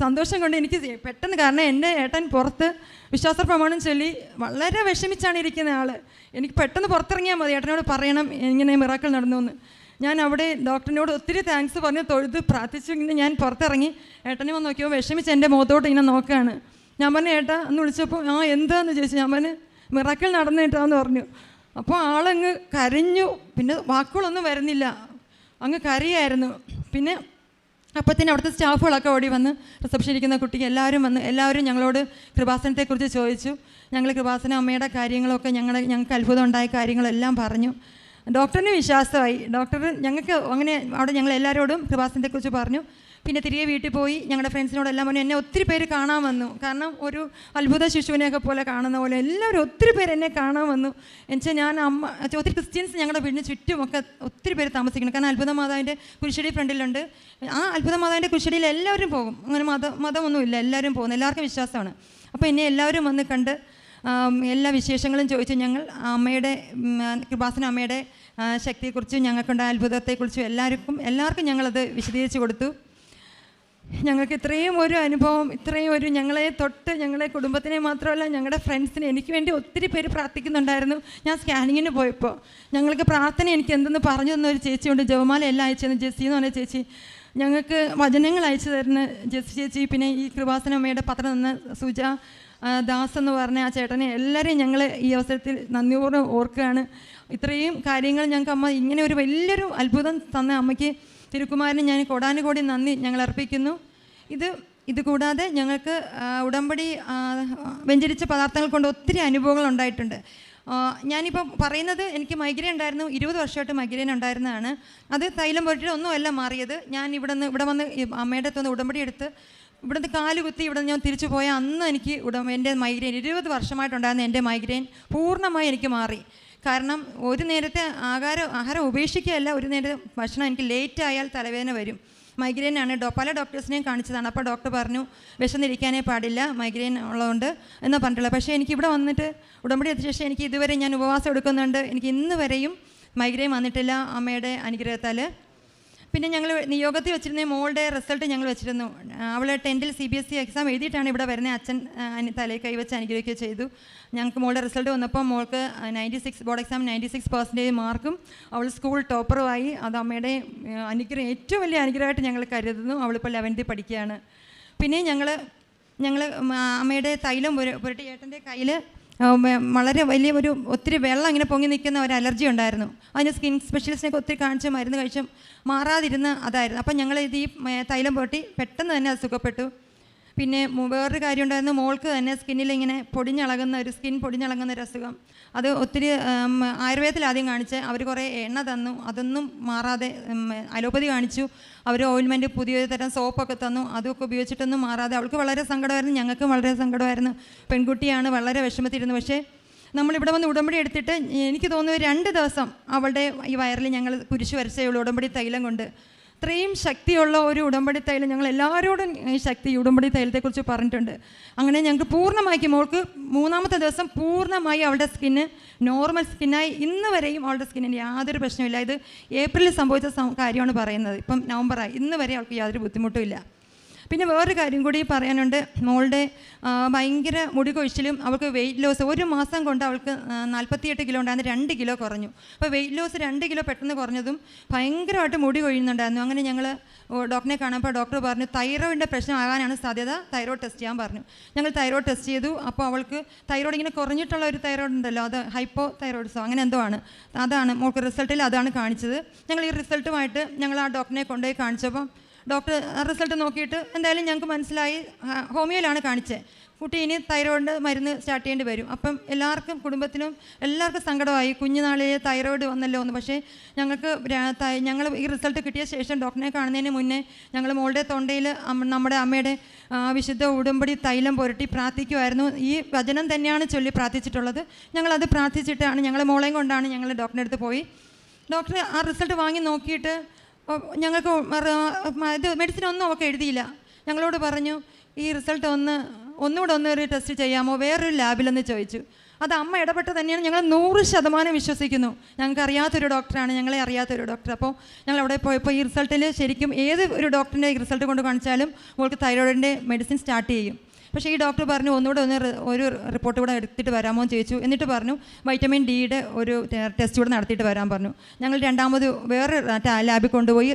Speaker 8: സന്തോഷം കൊണ്ട് എനിക്ക് പെട്ടെന്ന്, കാരണം എൻ്റെ ഏട്ടൻ പുറത്ത് വിശ്വാസപ്രമാണം ചൊല്ലി വളരെ വിഷമിച്ചാണ് ഇരിക്കുന്ന ആൾ. എനിക്ക് പെട്ടെന്ന് പുറത്തിറങ്ങിയാൽ മതി, ഏട്ടനോട് പറയണം ഇങ്ങനെ മിറാക്കിൾ നടന്നു എന്ന്. ഞാൻ അവിടെ ഡോക്ടറിനോട് ഒത്തിരി താങ്ക്സ് പറഞ്ഞു, തൊഴുത് പ്രാർത്ഥിച്ചു. ഇങ്ങനെ ഞാൻ പുറത്തിറങ്ങി ഏട്ടനെ വന്ന് നോക്കിയപ്പോൾ വിഷമിച്ച് എൻ്റെ മുഖത്തോട്ട് ഇങ്ങനെ നോക്കുകയാണ്. ഞാൻ പറഞ്ഞു ഏട്ടാ എന്ന് വിളിച്ചപ്പോൾ എന്താന്ന് ചോദിച്ചു. ഞാൻ പറഞ്ഞു മിറാക്കിൾ നടന്നു കേട്ടാന്ന് പറഞ്ഞു. അപ്പോൾ ആളങ്ങ് കരഞ്ഞു, പിന്നെ വാക്കുകളൊന്നും വരുന്നില്ല, അങ്ങ് കരയായിരുന്നു. പിന്നെ അപ്പത്തിന് അവിടുത്തെ സ്റ്റാഫുകളൊക്കെ ഓടി വന്ന്, റിസപ്ഷൻ ഇരിക്കുന്ന കുട്ടിക്ക് എല്ലാവരും ഞങ്ങളോട് കൃപാസനത്തെക്കുറിച്ച് ചോദിച്ചു. ഞങ്ങൾ കൃപാസന അമ്മയുടെ കാര്യങ്ങളൊക്കെ ഞങ്ങൾക്ക് അത്ഭുതം ഉണ്ടായ കാര്യങ്ങളെല്ലാം പറഞ്ഞു. ഡോക്ടറിന് വിശ്വാസമായി. ഡോക്ടർ ഞങ്ങൾക്ക് അങ്ങനെ അവിടെ ഞങ്ങളെല്ലാവരോടും കൃപാസനത്തെക്കുറിച്ച് പറഞ്ഞു. പിന്നെ തിരികെ വീട്ടിൽ പോയി ഞങ്ങളുടെ ഫ്രണ്ട്സിനോടെല്ലാം പറഞ്ഞു. എന്നെ ഒത്തിരി പേര് കാണാൻ വന്നു, കാരണം ഒരു അത്ഭുത ശിശുവിനെയൊക്കെ പോലെ കാണുന്ന പോലെ എല്ലാവരും ഒത്തിരി പേര് എന്നെ കാണാൻ വന്നു. എന്നുവെച്ചാൽ ഒത്തിരി ക്രിസ്ത്യൻസ് ഞങ്ങളുടെ വീടിന് ചുറ്റുമൊക്കെ ഒത്തിരി പേര് താമസിക്കണം, കാരണം അത്ഭുത മാതാവിൻ്റെ കുരിശടി ഫ്രണ്ടിലുണ്ട്. ആ അത്ഭുത മാതാവിൻ്റെ കുരിശടിയിൽ എല്ലാവരും പോകും, അങ്ങനെ മതമൊന്നുമില്ല, എല്ലാവരും പോകുന്നു, എല്ലാവർക്കും വിശ്വാസമാണ്. അപ്പോൾ എന്നെ എല്ലാവരും വന്ന് കണ്ട് എല്ലാ വിശേഷങ്ങളും ചോദിച്ചു. ഞങ്ങൾ അമ്മയുടെ കൃപാസന അമ്മയുടെ ശക്തിയെക്കുറിച്ചും ഞങ്ങൾക്കുണ്ടായ അത്ഭുതത്തെക്കുറിച്ചും എല്ലാവർക്കും ഞങ്ങളത് വിശദീകരിച്ച് കൊടുത്തു. ഞങ്ങൾക്ക് ഇത്രയും ഒരു അനുഭവം, ഇത്രയും ഒരു ഞങ്ങളെ തൊട്ട് ഞങ്ങളെ കുടുംബത്തിനെ മാത്രമല്ല ഞങ്ങളുടെ ഫ്രണ്ട്സിനെ, എനിക്ക് വേണ്ടി ഒത്തിരി പേര് പ്രാർത്ഥിക്കുന്നുണ്ടായിരുന്നു. ഞാൻ സ്കാനിങ്ങിന് പോയപ്പോൾ ഞങ്ങൾക്ക് പ്രാർത്ഥന എനിക്ക് എന്തെന്ന് പറഞ്ഞു തന്ന ഒരു ചേച്ചിയുണ്ട്, ജപമാല എല്ലാം അയച്ചു തന്ന ജെസ്സി എന്ന് പറഞ്ഞ ചേച്ചി, ഞങ്ങൾക്ക് വചനങ്ങൾ അയച്ചു തരുന്ന ജെസ്സി ചേച്ചി, പിന്നെ ഈ കൃപാസനമ്മയുടെ പത്രം തന്ന സുജ ദാസ് എന്ന് പറഞ്ഞ ആ ചേട്ടനെ, എല്ലാവരെയും ഞങ്ങൾ ഈ അവസരത്തിൽ നന്ദിപൂർവ്വം ഓർക്കുകയാണ്. ഇത്രയും കാര്യങ്ങൾ ഞങ്ങൾക്ക് അമ്മ ഇങ്ങനെ ഒരു വലിയൊരു അത്ഭുതം തന്ന അമ്മയ്ക്ക് തിരുക്കുമാരന് ഞാൻ കോടാനുകോടി നന്ദി ഞങ്ങൾ അർപ്പിക്കുന്നു. ഇത് കൂടാതെ ഞങ്ങൾക്ക് ഉടമ്പടി വെഞ്ചരിച്ച പദാർത്ഥങ്ങൾ കൊണ്ട് ഒത്തിരി അനുഭവങ്ങൾ ഉണ്ടായിട്ടുണ്ട്. ഞാനിപ്പോൾ പറയുന്നത് എനിക്ക് മൈഗ്രെയിൻ ഉണ്ടായിരുന്നു, 20 വർഷമായിട്ട് മൈഗ്രെയിൻ ഉണ്ടായിരുന്നതാണ്. അത് തൈലം പുരട്ടിയിട്ട് ഒന്നുമല്ല മാറിയത്. ഞാൻ ഇവിടെ വന്ന് അമ്മയുടെ അടുത്ത് ഉടമ്പടി എടുത്ത് ഇവിടുന്ന് കാലുകുത്തി ഇവിടെ ഞാൻ തിരിച്ചു പോയ അന്ന് എനിക്ക് എൻ്റെ മൈഗ്രെയിൻ 20 വർഷമായിട്ടുണ്ടായിരുന്ന എൻ്റെ മൈഗ്രെയിൻ പൂർണ്ണമായി എനിക്ക് മാറി. കാരണം ഒരു നേരത്തെ ആഹാരം ഉപേക്ഷിക്കുകയല്ല, ഒരു നേരത്തെ ഭക്ഷണം എനിക്ക് ലേറ്റ് ആയാൽ തലവേദന വരും. മൈഗ്രെയിനാണ്. പല ഡോക്ടേഴ്സിനെയും കാണിച്ചതാണ്. അപ്പോൾ ഡോക്ടർ പറഞ്ഞു വിശന്നിരിക്കാനേ പാടില്ല, മൈഗ്രെയിൻ ഉള്ളതുകൊണ്ട് എന്ന് പറഞ്ഞിട്ടുള്ളത്. പക്ഷേ എനിക്കിവിടെ വന്നിട്ട് ഉടമ്പടി എടുത്ത ശേഷം എനിക്ക് ഇതുവരെ ഞാൻ ഉപവാസം എടുക്കുന്നുണ്ട്, എനിക്ക് ഇന്ന് വരെയും മൈഗ്രെയിൻ വന്നിട്ടില്ല അമ്മയുടെ അനുഗ്രഹത്താൽ. പിന്നെ ഞങ്ങൾ നിയോഗത്തിൽ വെച്ചിരുന്ന മോളുടെ റിസൾട്ട് ഞങ്ങൾ വെച്ചിരുന്നു. അവൾ 10th CBSE എക്സാം എഴുതിയിട്ടാണ് ഇവിടെ വരുന്നത്. അച്ഛൻ തലയിൽ കൈവച്ച് അനുഗ്രഹിക്കുകയും ചെയ്തു. ഞങ്ങൾക്ക് മോളുടെ റിസൾട്ട് വന്നപ്പോൾ മോൾക്ക് 96 ബോർഡ് എക്സാം 96% മാർക്കും അവൾ സ്കൂൾ ടോപ്പറുമായി. അത് അമ്മയുടെ അനുഗ്രഹം, ഏറ്റവും വലിയ അനുഗ്രഹമായിട്ട് ഞങ്ങൾ കരുതുന്നു. അവളിപ്പോൾ 11th പഠിക്കുകയാണ്. പിന്നെ ഞങ്ങൾ അമ്മയുടെ തൈലം പുരട്ടി ഏട്ടൻ്റെ കയ്യിൽ വളരെ വലിയ ഒത്തിരി വെള്ളം ഇങ്ങനെ പൊങ്ങി നിൽക്കുന്ന ഒരു അലർജി ഉണ്ടായിരുന്നു. അതിന് സ്കിൻ സ്പെഷ്യലിസ്റ്റിനൊക്കെ ഒത്തിരി കാണിച്ച് മരുന്ന് കഴിച്ചും മാറാതിരുന്ന് അതായിരുന്നു. അപ്പം ഞങ്ങൾ ഈ തൈലം പുരട്ടി പെട്ടെന്ന് തന്നെ അത് സുഖപ്പെട്ടു. പിന്നെ വേറൊരു കാര്യം ഉണ്ടായിരുന്നു, മോൾക്ക് തന്നെ സ്കിന്നിൽ ഇങ്ങനെ സ്കിൻ പൊടിഞ്ഞളങ്ങുന്ന ഒരു അസുഖം. അത് ഒത്തിരി ആയുർവേദത്തിൽ ആദ്യം കാണിച്ച് അവർ കുറേ എണ്ണ തന്നു, അതൊന്നും മാറാതെ അലോപ്പതി കാണിച്ചു. അവർ ഓയിൽമെൻറ്റ് പുതിയ തരം സോപ്പൊക്കെ തന്നു, അതൊക്കെ ഉപയോഗിച്ചിട്ടൊന്നും മാറാതെ അവൾക്ക് വളരെ സങ്കടമായിരുന്നു, ഞങ്ങൾക്കും വളരെ സങ്കടമായിരുന്നു. പെൺകുട്ടിയാണ്, വളരെ വിഷമത്തിരുന്നു. പക്ഷേ നമ്മളിവിടെ വന്ന് ഉടമ്പടി എടുത്തിട്ട് എനിക്ക് തോന്നുന്നു 2 ദിവസം അവളുടെ ഈ വയറിൽ ഞങ്ങൾ കുരിശ് വരച്ചേ ഉള്ളൂ ഉടമ്പടി തൈലം കൊണ്ട്. ഇത്രയും ശക്തിയുള്ള ഒരു ഉടമ്പടി തൈലം ഞങ്ങൾ എല്ലാവരോടും ഈ ശക്തി ഉടമ്പടി തൈലത്തെക്കുറിച്ച് പറഞ്ഞിട്ടുണ്ട്. അങ്ങനെ ഞങ്ങൾക്ക് പൂർണ്ണമാക്കി മോൾക്ക് 3ാമത്തെ ദിവസം പൂർണ്ണമായി അവളുടെ സ്കിന്ന് നോർമൽ സ്കിന്നായി. ഇന്ന് വരെയും അവളുടെ സ്കിന്നിന് യാതൊരു പ്രശ്നമില്ല. ഇത് ഏപ്രിലിൽ സംഭവിച്ച കാര്യമാണ് പറയുന്നത്. ഇപ്പം നവംബറായി, ഇന്ന് വരെ അവൾക്ക് യാതൊരു ബുദ്ധിമുട്ടും ഇല്ല. പിന്നെ വേറൊരു കാര്യം കൂടി പറയാനുണ്ട്. മോളുടെ ഭയങ്കര മുടി കൊഴിച്ചിലും അവൾക്ക് വെയിറ്റ് ലോസ് 1 മാസം കൊണ്ട് അവൾക്ക് 48 കിലോ ഉണ്ടായിരുന്നു, 2 കിലോ കുറഞ്ഞു. അപ്പോൾ വെയിറ്റ് ലോസ് 2 കിലോ പെട്ടെന്ന് കുറഞ്ഞതും ഭയങ്കരമായിട്ട് മുടി കൊഴിയുന്നുണ്ടായിരുന്നു. അങ്ങനെ ഞങ്ങൾ ഡോക്ടറെ കാണുമ്പോൾ ഡോക്ടർ പറഞ്ഞു തൈറോയിഡിൻ്റെ പ്രശ്നം ആകാനാണ് സാധ്യത, തൈറോയ്ഡ് ടെസ്റ്റ് ചെയ്യാൻ പറഞ്ഞു. ഞങ്ങൾ തൈറോയ്ഡ് ടെസ്റ്റ് ചെയ്തു. അപ്പോൾ അവൾക്ക് തൈറോയ്ഡ് ഇങ്ങനെ കുറഞ്ഞിട്ടുള്ള ഒരു തൈറോയ്ഡ് ഉണ്ടല്ലോ, അത് ഹൈപ്പോ തൈറോയിഡ്സോ അങ്ങനെ എന്തോ ആണ്, അതാണ് മോൾക്ക് റിസൾട്ടിൽ അതാണ് കാണിച്ചത്. ഞങ്ങൾ ഈ റിസൾട്ടുമായിട്ട് ഞങ്ങൾ ആ ഡോക്ടറെ കൊണ്ടുപോയി കാണിച്ചപ്പം ഡോക്ടർ റിസൾട്ട് നോക്കിയിട്ട് എന്തായാലും ഞങ്ങൾക്ക് മനസ്സിലായി, ഹോമിയോയിലാണ് കാണിച്ചത്, കുട്ടി ഇനി തൈറോയിഡ് മരുന്ന് സ്റ്റാർട്ട് ചെയ്യേണ്ടി വരും. അപ്പം കുടുംബത്തിനും എല്ലാവർക്കും സങ്കടമായി, കുഞ്ഞുനാളിൽ തൈറോയിഡ് വന്നല്ലോ എന്ന്. പക്ഷേ ഞങ്ങൾ ഈ റിസൾട്ട് കിട്ടിയ ശേഷം ഡോക്ടറിനെ കാണുന്നതിന് മുന്നേ ഞങ്ങൾ മോളുടെ തൊണ്ടയിൽ നമ്മുടെ അമ്മയുടെ വിശുദ്ധ ഉടമ്പടി തൈലം പുരട്ടി പ്രാർത്ഥിക്കുമായിരുന്നു. ഈ വചനം തന്നെയാണ് ചൊല്ലി പ്രാർത്ഥിച്ചിട്ടുള്ളത്. ഞങ്ങളത് പ്രാർത്ഥിച്ചിട്ടാണ് ഞങ്ങൾ മോളെയും കൊണ്ടാണ് ഞങ്ങൾ ഡോക്ടറിൻ്റെ അടുത്ത് പോയി. ഡോക്ടർ ആ റിസൾട്ട് വാങ്ങി നോക്കിയിട്ട് ഞങ്ങൾക്ക് ഇത് മെഡിസിൻ ഒന്നും അവൾക്ക് എഴുതിയില്ല. ഞങ്ങളോട് പറഞ്ഞു ഈ റിസൾട്ട് ഒന്നുകൂടെ ഒരു ടെസ്റ്റ് ചെയ്യാമോ വേറൊരു ലാബിലെന്ന് ചോദിച്ചു. അത് അമ്മ ഇടപെട്ട് തന്നെയാണ്. ഞങ്ങൾ 100% വിശ്വസിക്കുന്നു. ഞങ്ങൾക്ക് അറിയാത്തൊരു ഡോക്ടറാണ്, ഞങ്ങളെ അറിയാത്തൊരു ഡോക്ടർ. അപ്പോൾ ഞങ്ങൾ അവിടെ പോയപ്പോൾ ഈ റിസൾട്ടിൽ ശരിക്കും ഏത് ഒരു ഡോക്ടറിൻ്റെ ഈ റിസൾട്ട് കൊണ്ട് കാണിച്ചാലും മോൾക്ക് തൈറോയിഡിൻ്റെ മെഡിസിൻ സ്റ്റാർട്ട് ചെയ്യും. പക്ഷേ ഈ ഡോക്ടർ പറഞ്ഞു ഒന്നുകൂടെ ഒരു റിപ്പോർട്ട് കൂടെ എടുത്തിട്ട് വരാമോ എന്ന് ചോദിച്ചു. എന്നിട്ട് പറഞ്ഞു വൈറ്റമിൻ ഡിയുടെ ഒരു ടെസ്റ്റ് കൂടെ നടത്തിയിട്ട് വരാൻ പറഞ്ഞു. ഞങ്ങൾ രണ്ടാമത് വേറെ ലാബിൽ കൊണ്ടുപോയി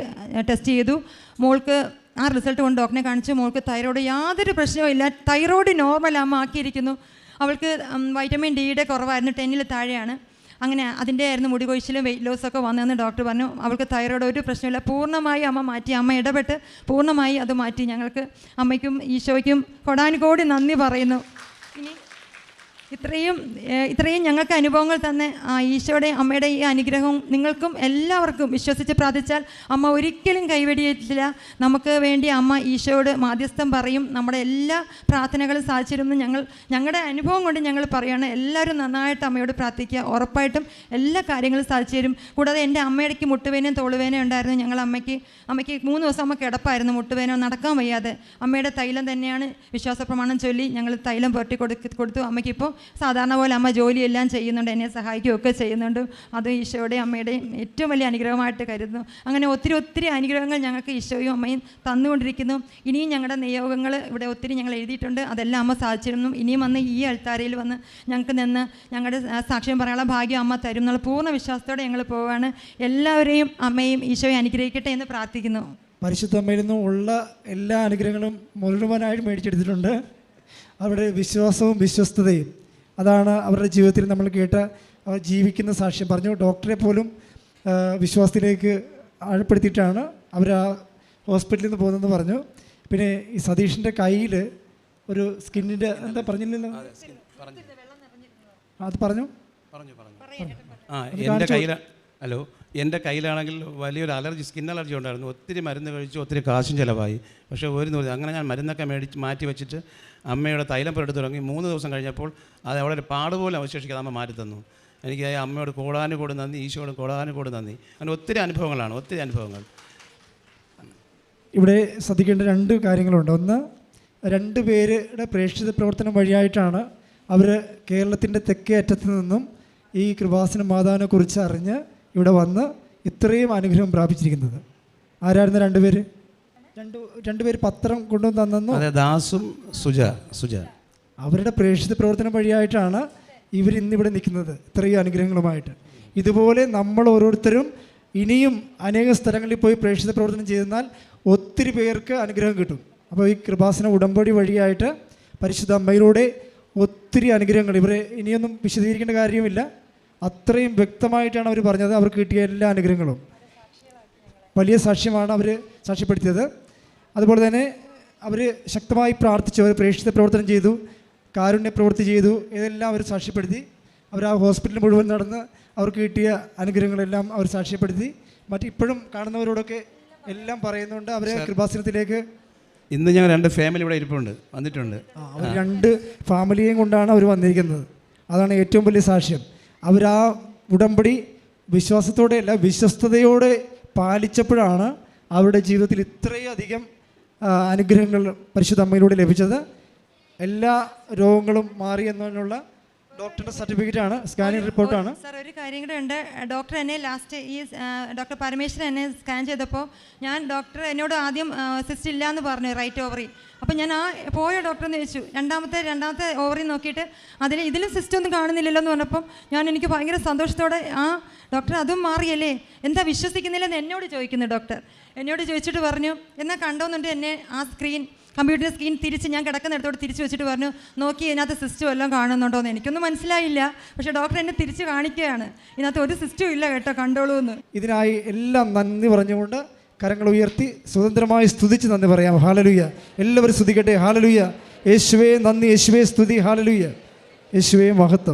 Speaker 8: ടെസ്റ്റ് ചെയ്തു. മോൾക്ക് ആ റിസൾട്ട് കൊണ്ട് ഡോക്ടറിനെ കാണിച്ചു. മോൾക്ക് തൈറോയ്ഡ് യാതൊരു പ്രശ്നവും ഇല്ല, തൈറോയ്ഡ് നോർമൽ അമ്മ ആക്കിയിരിക്കുന്നു. അവൾക്ക് വൈറ്റമിൻ ഡിയുടെ കുറവായിരുന്നു, 10ൽ താഴെയാണ്. അങ്ങനെ അതിൻ്റെ ആയിരുന്നു മുടി കൊഴിച്ചിലും വെയിറ്റ് ലോസൊക്കെ വന്നതെന്ന് ഡോക്ടർ പറഞ്ഞു. അവൾക്ക് തൈറോയ്ഡ് ഒരു പ്രശ്നമില്ല, പൂർണ്ണമായി അമ്മ മാറ്റി, അമ്മ ഇടപെട്ട് പൂർണ്ണമായി അത് മാറ്റി. ഞങ്ങൾക്ക് അമ്മയ്ക്കും ഈശോയ്ക്കും കൊടാനുകോടി നന്ദി പറയുന്നു. ഇനി ഇത്രയും ഞങ്ങൾക്ക് അനുഭവങ്ങൾ തന്നെ ഈശോയുടെ അമ്മയുടെ ഈ അനുഗ്രഹവും നിങ്ങൾക്കും എല്ലാവർക്കും വിശ്വസിച്ച് പ്രാർത്ഥിച്ചാൽ അമ്മ ഒരിക്കലും കൈവെടിയിട്ടില്ല. നമുക്ക് വേണ്ടി അമ്മ ഈശോയോട് മാധ്യസ്ഥം പറയും. നമ്മുടെ എല്ലാ പ്രാർത്ഥനകളും സാധിച്ചിരുന്നു ഞങ്ങളുടെ അനുഭവം കൊണ്ട് ഞങ്ങൾ പറയുകയാണ്. എല്ലാവരും നന്നായിട്ട് അമ്മയോട് പ്രാർത്ഥിക്കുക, ഉറപ്പായിട്ടും എല്ലാ കാര്യങ്ങളും സാധിച്ചു തരും. കൂടാതെ എൻ്റെ അമ്മയുടെ മുട്ടുവേനയും തോളുവേനയും ഉണ്ടായിരുന്നു. ഞങ്ങൾ അമ്മയ്ക്ക് 3 ദിവസം അമ്മ കിടപ്പായിരുന്നു, മുട്ടുവേനോ നടക്കാൻ വയ്യാതെ. അമ്മയുടെ തൈലം തന്നെയാണ് വിശ്വാസ പ്രമാണം ചൊല്ലി ഞങ്ങൾ തൈലം പുരട്ടി കൊടുത്തു. അമ്മയ്ക്കിപ്പോൾ സാധാരണ പോലെ അമ്മ ജോലിയെല്ലാം ചെയ്യുന്നുണ്ട്, എന്നെ സഹായിക്കുകയൊക്കെ ചെയ്യുന്നുണ്ട്. അത് ഈശോയുടെയും അമ്മയുടെയും ഏറ്റവും വലിയ അനുഗ്രഹമായിട്ട് കരുതുന്നു. അങ്ങനെ ഒത്തിരി അനുഗ്രഹങ്ങൾ ഞങ്ങൾക്ക് ഈശോയും അമ്മയും തന്നുകൊണ്ടിരിക്കുന്നു. ഇനിയും ഞങ്ങളുടെ നിയോഗങ്ങൾ ഇവിടെ ഒത്തിരി ഞങ്ങൾ എഴുതിയിട്ടുണ്ട്, അതെല്ലാം അമ്മ സാധിച്ചിരുന്നു. ഇനിയും വന്ന് ഈ അൾത്താരയിൽ വന്ന് ഞങ്ങൾക്ക് നിന്ന് ഞങ്ങളുടെ സാക്ഷ്യം പറയാനുള്ള ഭാഗ്യം അമ്മ തരും എന്നുള്ള പൂർണ്ണ വിശ്വാസത്തോടെ ഞങ്ങൾ പോവുകയാണ്. എല്ലാവരെയും അമ്മയും ഈശോയും അനുഗ്രഹിക്കട്ടെ എന്ന് പ്രാർത്ഥിക്കുന്നു.
Speaker 9: പരിശുദ്ധ അമ്മയിൽ നിന്നും ഉള്ള എല്ലാ അനുഗ്രഹങ്ങളും മുഴുവനായിട്ട് മേടിച്ചെടുത്തിട്ടുണ്ട്. അവരുടെ വിശ്വാസവും വിശ്വസ്തതയും അതാണ് അവരുടെ ജീവിതത്തിൽ നമ്മൾ കേട്ട അവർ ജീവിക്കുന്ന സാക്ഷ്യം. പറഞ്ഞു ഡോക്ടറെ പോലും വിശ്വാസത്തിലേക്ക് ആഴപ്പെടുത്തിയിട്ടാണ് അവർ ആ ഹോസ്പിറ്റലിൽ നിന്ന് പോകുന്നതെന്ന് പറഞ്ഞു. പിന്നെ ഈ സതീഷിൻ്റെ കയ്യിൽ ഒരു സ്കിന്നിൻ്റെ എന്താ പറഞ്ഞില്ലല്ലോ, അത് പറഞ്ഞു.
Speaker 10: എൻ്റെ കയ്യിലാണെങ്കിൽ വലിയൊരു സ്കിൻ അലർജി ഉണ്ടായിരുന്നു. ഒത്തിരി മരുന്ന് കഴിച്ചു, ഒത്തിരി കാശും ചിലവായി. പക്ഷേ അങ്ങനെ ഞാൻ മരുന്നൊക്കെ മാറ്റി വെച്ചിട്ട് അമ്മയുടെ തൈലം പുരട്ടി തുടങ്ങി. 3 ദിവസം കഴിഞ്ഞപ്പോൾ അത് അവിടെ ഒരു പാടുപോലെ അവശേഷിക്കാതെ അമ്മ മാറ്റി തന്നു. എനിക്ക് അമ്മയോട് കോടാനുകോടി നന്ദി, ഈശോയോട് കോടാനുകോടി നന്ദി. അങ്ങനെ ഒത്തിരി അനുഭവങ്ങൾ.
Speaker 9: ഇവിടെ ശ്രദ്ധിക്കേണ്ട 2 കാര്യങ്ങളുണ്ട്. ഒന്ന്, 2 പേരുടെ പ്രേക്ഷിത പ്രവർത്തനം വഴിയായിട്ടാണ് അവർ കേരളത്തിൻ്റെ തെക്കേ അറ്റത്ത് നിന്നും ഈ കൃപാസന മാതാവിനെ കുറിച്ച് അറിഞ്ഞ് ഇവിടെ വന്ന് ഇത്രയും അനുഗ്രഹം പ്രാപിച്ചിരിക്കുന്നത്. ആരായിരുന്നു രണ്ടുപേര്? രണ്ടുപേര് പത്രം കൊണ്ടുവന്ന് തന്നു.
Speaker 10: അതെ, ദാസും സുജ.
Speaker 9: അവരുടെ പ്രേക്ഷിത പ്രവർത്തനം വഴിയായിട്ടാണ് ഇവർ ഇന്നിവിടെ നിൽക്കുന്നത്, ഇത്രയും അനുഗ്രഹങ്ങളുമായിട്ട്. ഇതുപോലെ നമ്മൾ ഓരോരുത്തരും ഇനിയും അനേക സ്ഥലങ്ങളിൽ പോയി പ്രേക്ഷിത പ്രവർത്തനം ചെയ്തെന്നാൽ ഒത്തിരി പേർക്ക് അനുഗ്രഹം കിട്ടും. അപ്പോൾ ഈ കൃപാസന ഉടമ്പടി വഴിയായിട്ട് പരിശുദ്ധ അമ്മയിലൂടെ ഒത്തിരി അനുഗ്രഹങ്ങൾ, ഇവരെ ഇനിയൊന്നും വിശദീകരിക്കേണ്ട കാര്യമില്ല, അത്രയും വ്യക്തമായിട്ടാണ് അവർ പറഞ്ഞത്. അവർക്ക് കിട്ടിയ എല്ലാ അനുഗ്രഹങ്ങളും വലിയ സാക്ഷ്യമാണ് അവർ സാക്ഷ്യപ്പെടുത്തിയത്. അതുപോലെ തന്നെ അവർ ശക്തമായി പ്രാർത്ഥിച്ചു, അവർ പ്രേക്ഷിത പ്രവർത്തനം ചെയ്തു, കാരുണ്യ പ്രവൃത്തി ചെയ്തു, ഇതെല്ലാം അവർ സാക്ഷ്യപ്പെടുത്തി. അവർ ആ ഹോസ്പിറ്റൽ മുഴുവൻ നടന്ന് അവർക്ക് കിട്ടിയ അനുഗ്രഹങ്ങളെല്ലാം അവർ സാക്ഷ്യപ്പെടുത്തി. ഇപ്പോഴും കാണുന്നവരോടൊക്കെ എല്ലാം പറയുന്നുണ്ട്. അവരെ കൃപാസനത്തിലേക്ക്
Speaker 10: ഇന്ന് ഞങ്ങൾ 2 ഫാമിലി ഇവിടെ വന്നിട്ടുണ്ട്.
Speaker 9: അവർ 2 ഫാമിലിയെയും കൊണ്ടാണ് അവർ വന്നിരിക്കുന്നത്. അതാണ് ഏറ്റവും വലിയ സാക്ഷ്യം. അവർ ആ ഉടമ്പടി വിശ്വാസത്തോടെ അല്ല, വിശ്വസ്തയോടെ പാലിച്ചപ്പോഴാണ് അവരുടെ ജീവിതത്തിൽ ഇത്രയധികം അനുഗ്രഹങ്ങൾ പരിശുദ്ധ അമ്മയിലൂടെ ലഭിച്ചത്. എല്ലാ രോഗങ്ങളും മാറി എന്നതിനുള്ള ഡോക്ടറുടെ സർട്ടിഫിക്കറ്റാണ്, സ്കാനിങ് റിപ്പോർട്ടാണ്.
Speaker 8: സാർ, ഒരു കാര്യം കൂടെ ഉണ്ട്. ഡോക്ടർ എന്നെ ലാസ്റ്റ് ഡോക്ടർ പരമേശ്വരൻ എന്നെ സ്കാൻ ചെയ്തപ്പോൾ ഡോക്ടർ എന്നോട് ആദ്യം സിസ്റ്റ് ഇല്ല എന്ന് പറഞ്ഞു, റൈറ്റ് ഓവറി. അപ്പോൾ ഞാൻ പോയ ഡോക്ടറെന്ന് ചോദിച്ചു, രണ്ടാമത്തെ ഓവറി നോക്കിയിട്ട് ഇതിലും സിസ്റ്റം ഒന്നും കാണുന്നില്ലല്ലോ എന്ന് പറഞ്ഞപ്പം എനിക്ക് ഭയങ്കര സന്തോഷത്തോടെ ഡോക്ടർ അതും മാറിയല്ലേ, എന്താ വിശ്വസിക്കുന്നില്ലെന്ന് എന്നോട് ചോദിക്കുന്നു ഡോക്ടർ. എന്നോട് ചോദിച്ചിട്ട് പറഞ്ഞു, എന്നാൽ കണ്ടോന്നുണ്ട് എന്നെ കമ്പ്യൂട്ടർ സ്ക്രീൻ തിരിച്ച് ഞാൻ കിടക്കുന്നിടത്തോട് തിരിച്ച് വെച്ചിട്ട് പറഞ്ഞു, നോക്കി ഇതിനകത്ത് സിസ്റ്റം എല്ലാം കാണുന്നുണ്ടോ എന്ന്. എനിക്കൊന്നും മനസ്സിലായില്ല, പക്ഷേ ഡോക്ടർ എന്നെ തിരിച്ച് കാണിക്കുകയാണ്, ഇതിനകത്ത് ഒരു സിസ്റ്റം ഇല്ല കേട്ടോ, കണ്ടോളൂ എന്ന്.
Speaker 9: ഇതിനായി എല്ലാം നന്ദി പറഞ്ഞുകൊണ്ട് കരങ്ങൾ ഉയർത്തി സ്വതന്ത്രമായി സ്തുതിച്ച് നന്ദി പറയാം. ഹല്ലേലൂയ. എല്ലാവരും സ്തുതിക്കട്ടെ. ഹല്ലേലൂയ. യേശുവേ നന്ദി, യേശുവേ സ്തുതി, ഹല്ലേലൂയ, യേശുവേ മഹത്വം.